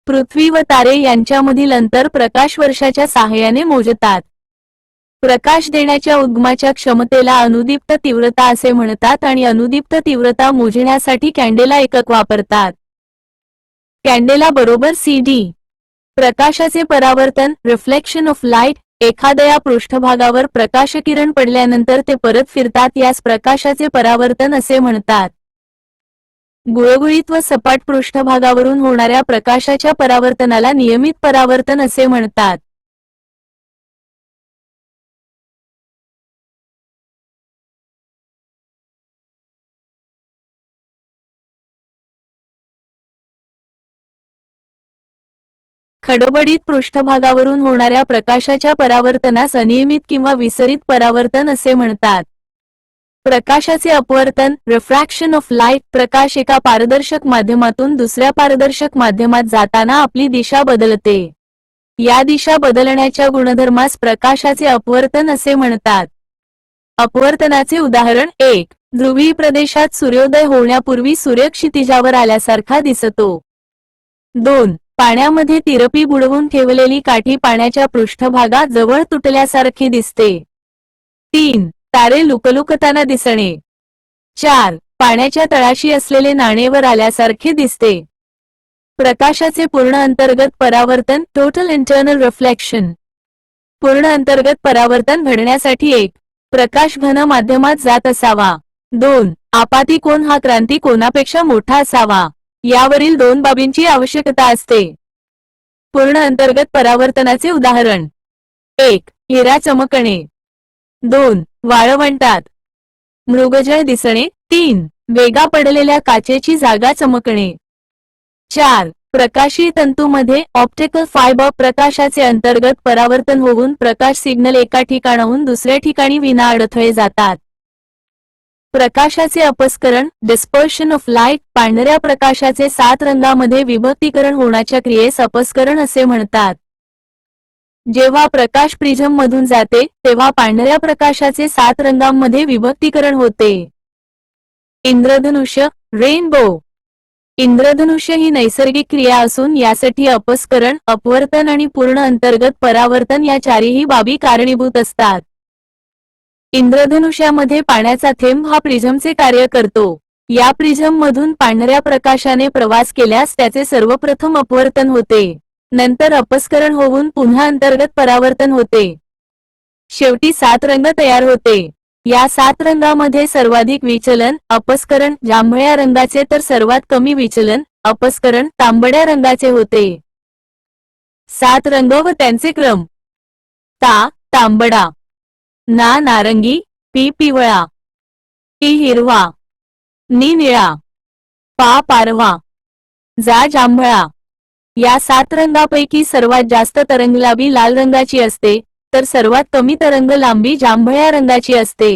पृथ्वी व तारे यांच्यामधील अंतर प्रकाश वर्षाच्या साहाय्याने मोजतात. प्रकाश देण्याच्या उद्गमाच्या क्षमतेला अनुदीप्त तीव्रता असे म्हणतात आणि अनुदीप्त तीव्रता मोजण्यासाठी कॅन्डेला एकक वापरतात. कॅन्डेला बरोबर CD. प्रकाशाचे परावर्तन रिफ्लेक्शन ऑफ लाईट. एखाद्या पृष्ठभागावर प्रकाशकिरण पडल्यानंतर ते परत फिरतात यास प्रकाशाचे परावर्तन असे म्हणतात. गुळगुळीत व सपाट पृष्ठभागावरून होणाऱ्या प्रकाशाच्या परावर्तनाला नियमित परावर्तन असे म्हणतात. खडबडीत पृष्ठभागावरून होणाऱ्या प्रकाशाच्या परावर्तनास अनियमित किंवा विसरित परावर्तन असे म्हणतात. प्रकाशाचे अपवर्तन, रिफ्रॅक्शन ऑफ लाईट, प्रकाश एका पारदर्शक माध्यमातून दुसऱ्या पारदर्शक माध्यमात जाताना आपली दिशा बदलते. या दिशा बदलण्याच्या गुणधर्मास प्रकाशाचे अपवर्तन असे म्हणतात. अपवर्तनाचे उदाहरण: 1. ध्रुवीय प्रदेशात सूर्योदय होण्यापूर्वी सूर्य क्षितिजावर आल्यासारखा दिसतो. 2. पाण्यामध्ये तिरपी बुडवून ठेवलेली काठी पाण्याच्या पृष्ठभागात जवळ तुटल्यासारखी दिसते. 3. तारे लुकलुकताना दिसणे. 4. पाण्याच्या तळाशी असलेले नाणे वर आल्यासारखे दिसते. प्रकाशाचे पूर्ण अंतर्गत परावर्तन, टोटल इंटरनल रिफ्लेक्शन. पूर्ण अंतर्गत परावर्तन घडण्यासाठी 1. प्रकाश घन माध्यमात जात असावा. 2. आपाती कोन हा क्रांती कोनापेक्षा मोठा असावा. यावरील 2 बाबींची आवश्यकता असते. पूर्ण अंतर्गत परावर्तनाचे उदाहरण: 1. हिरा चमकणे. 2. वाळवंटात मृगजळ दिसणे. 3. वेगा पडलेल्या काचेची जागा चमकणे. 4. प्रकाशीय तंतूमध्ये ऑप्टिकल फायबर, प्रकाशाचे अंतर्गत परावर्तन होऊन प्रकाश सिग्नल एका ठिकाणाहून दुसऱ्या ठिकाणी विना अडथळे जातात. प्रकाशाचे अपस्करण, डिस्पर्शन ऑफ लाईट, पांढऱ्या प्रकाशाचे 7 रंगांमध्ये विभक्तीकरण होण्याच्या क्रियेस अपस्करण असे म्हणतात. जेव्हा प्रकाश प्रिझम मधून जाते तेव्हा पांढऱ्या प्रकाशाचे 7 रंगांमध्ये विभक्तीकरण होते. इंद्रधनुष्य, रेनबो. इंद्रधनुष्य ही नैसर्गिक क्रिया असून यासाठी अपस्करण, अपवर्तन आणि पूर्ण अंतर्गत परावर्तन या चारही बाबी कारणीभूत असतात. इंद्रधनुष्यामध्ये पाण्याचा थेंब हा प्रिझमचे कार्य करतो. या प्रिझम मधून पांढऱ्या प्रकाशाने प्रवास केल्यास त्याचे सर्वप्रथम अपवर्तन होते, नंतर अपस्करण होऊन पुन्हा अंतर्गत परावर्तन होते. शेवटी 7 रंग तयार होते. या 7 रंगांमध्ये सर्वाधिक विचलन, अपस्करण, जांभळ्या रंगाचे तर सर्वात कमी विचलन, अपस्करण, तांबड्या रंगाचे होते. 7 रंग व त्यांचे क्रम: ता तांबडा, ना नारंगी, पी पिवळा, टी हिरवा, नी निळा, पा पारवा, जा जांभळा. या 7 रंगांपैकी सर्वात जास्त तरंगलांबी लाल रंगाची असते, तर सर्वात कमी तरंग लांबी जांभळ्या रंगाची असते.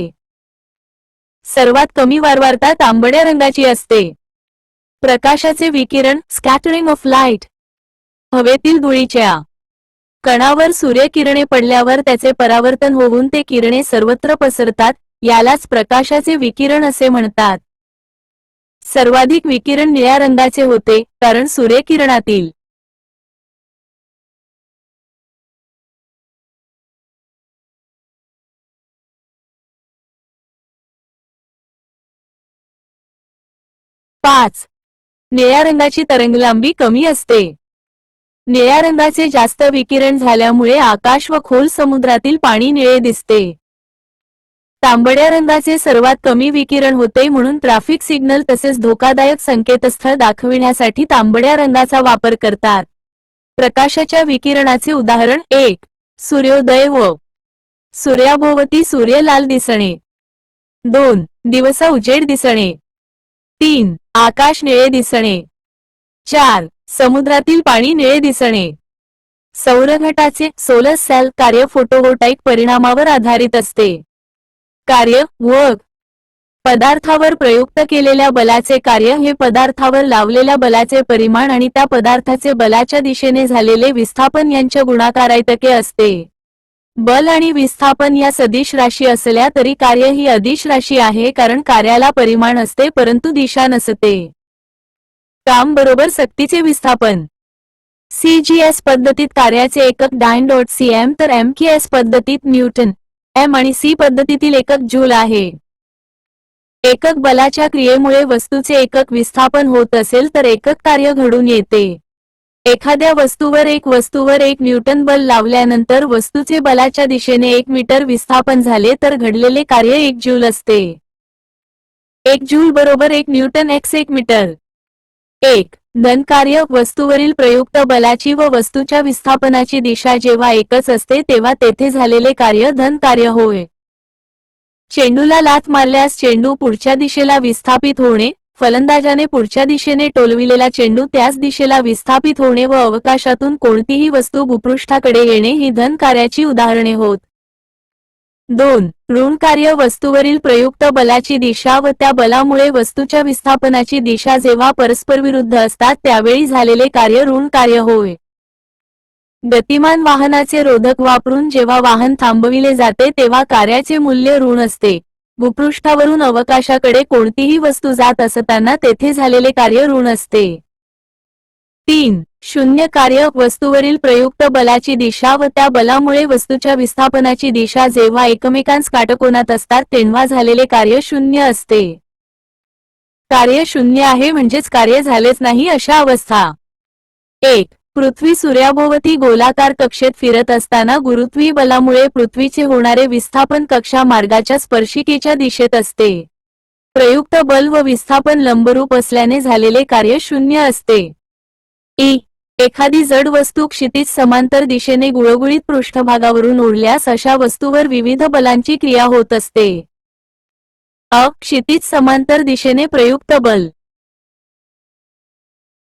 सर्वात कमी वारंवारता तांबड्या रंगाची असते. प्रकाशाचे विकिरण, स्कॅटरिंग ऑफ लाईट. हवेतील धुळीच्या कणावर सूर्यकिरणे पडल्यावर त्याचे परावर्तन होऊन ते किरणे सर्वत्र पसरतात, यालाच प्रकाशाचे विकिरण असे म्हणतात. सर्वाधिक विकिरण निळ्या रंगाचे होते, कारण सूर्यकिरणातील पाच निळ्या रंगाची तरंगलांबी कमी असते. निळ्या रंगाचे जास्त विकिरण झाल्यामुळे आकाश व खोल समुद्रातील पाणी निळे दिसते. तांबड्या रंगाचे सर्वात कमी विकिरण होते म्हणून ट्रॅफिक सिग्नल तसेच धोकादायक संकेतस्थळ दाखविण्यासाठी तांबड्या रंगाचा वापर करतात. प्रकाशाच्या विकिरणाचे उदाहरण: 1. सूर्योदय व सूर्याभोवती सूर्य लाल दिसणे. 2. दिवसा उजेड दिसणे. 3. आकाश निळे दिसणे. 4. समुद्रातील पाणी निळे दिसणे. सौरघटाचे सोलर सेल कार्य फोटोव्होल्टाईक परिणामावर आधारित असते. कार्य: वर्क. पदार्थावर प्रयुक्त केलेल्या बलाचे कार्य हे पदार्थावर लावलेल्या बलाचे परिमाण आणि त्या पदार्थाचे बलाच्या दिशेने झालेले विस्थापन यांच्या गुणाकाराइतके असते. बल आणि विस्थापन या सदिश राशी असल्या तरी कार्य ही अदिश राशी आहे, कारण कार्याला परिमाण असते परंतु दिशा नसते. काम बरोबर सक्तीचे विस्थापन. CGS पद्धतीत कार्याचे एकक डायन.cm तर MKS पद्धतीत न्यूटन, M आणि C पद्धतीतील एकक जूल आहे. एकक बलाच्या क्रियेमुळे वस्तूचे एकक विस्थापन होत असेल तर एकक कार्य घडून येते. एखाद्या वस्तूवर 1 न्यूटन बल लावल्यानंतर वस्तूचे बलाच्या दिशेने 1 मीटर विस्थापन झाले तर घडलेले कार्य 1 जूल असते. 1 जूल बरोबर 1 न्यूटन x 1 मीटर. 1. धन कार्य. वस्तूवरील प्रयुक्त बलाची व वस्तूच्या विस्थापनाची दिशा जेव्हा एकच असते तेव्हा तेथे झालेले कार्य धन कार्य होय. चेंडूला लाथ मारल्यास चेंडू पुढच्या दिशेला विस्थापित होणे, फलंदाजाने पुढच्या दिशेने टोलविलेला चेंडू त्याच दिशेला विस्थापित होणे व अवकाशातून कोणतीही वस्तू भूपृष्ठाकडे येणे ही धन कार्याची उदाहरणे होत. 2. ऋण कार्य वस्तूवरील प्रयुक्त बलाची दिशा व त्या बलामुळे वस्तूच्या विस्थापनाची दिशा जेव्हा परस्परविरुद्ध असतात त्यावेळी झालेले कार्य ऋण कार्य होय. गतिमान वाहनाचे रोधक वापरून जेव्हा वाहन थांबविले जाते तेव्हा कार्याचे मूल्य ऋण असते. भूपृष्ठावरून अवकाशाकडे कोणतीही वस्तू जात असताना तेथे झालेले कार्य ऋण असते. 3. शून्य कार्य वस्तूवरील प्रयुक्त बलाची दिशा व त्या बलामुळे वस्तूच्या विस्थापनाची दिशा जेव्हा एकमेकांस काटकोनात असतात तेव्हा झालेले कार्य शून्य असते. कार्य शून्य आहे म्हणजेच कार्य झालेच नाही अशा अवस्था. 1. पृथ्वी सूर्याभोवती गोलाकार कक्षेत फिरत असताना गुरुत्वीय बलामुळे पृथ्वीचे होणारे विस्थापन कक्षा मार्गाच्या स्पर्शिकेच्या दिशेत असते. प्रयुक्त बल व विस्थापन लंबरूप असल्याने झालेले कार्य शून्य असते. एखादी जड वस्तू क्षितिज समांतर दिशेने गुळगुळीत पृष्ठभागावरून उडल्यास अशा वस्तूवर विविध बलांची क्रिया होत असते. क्षितिज समांतर दिशेने प्रयुक्त बल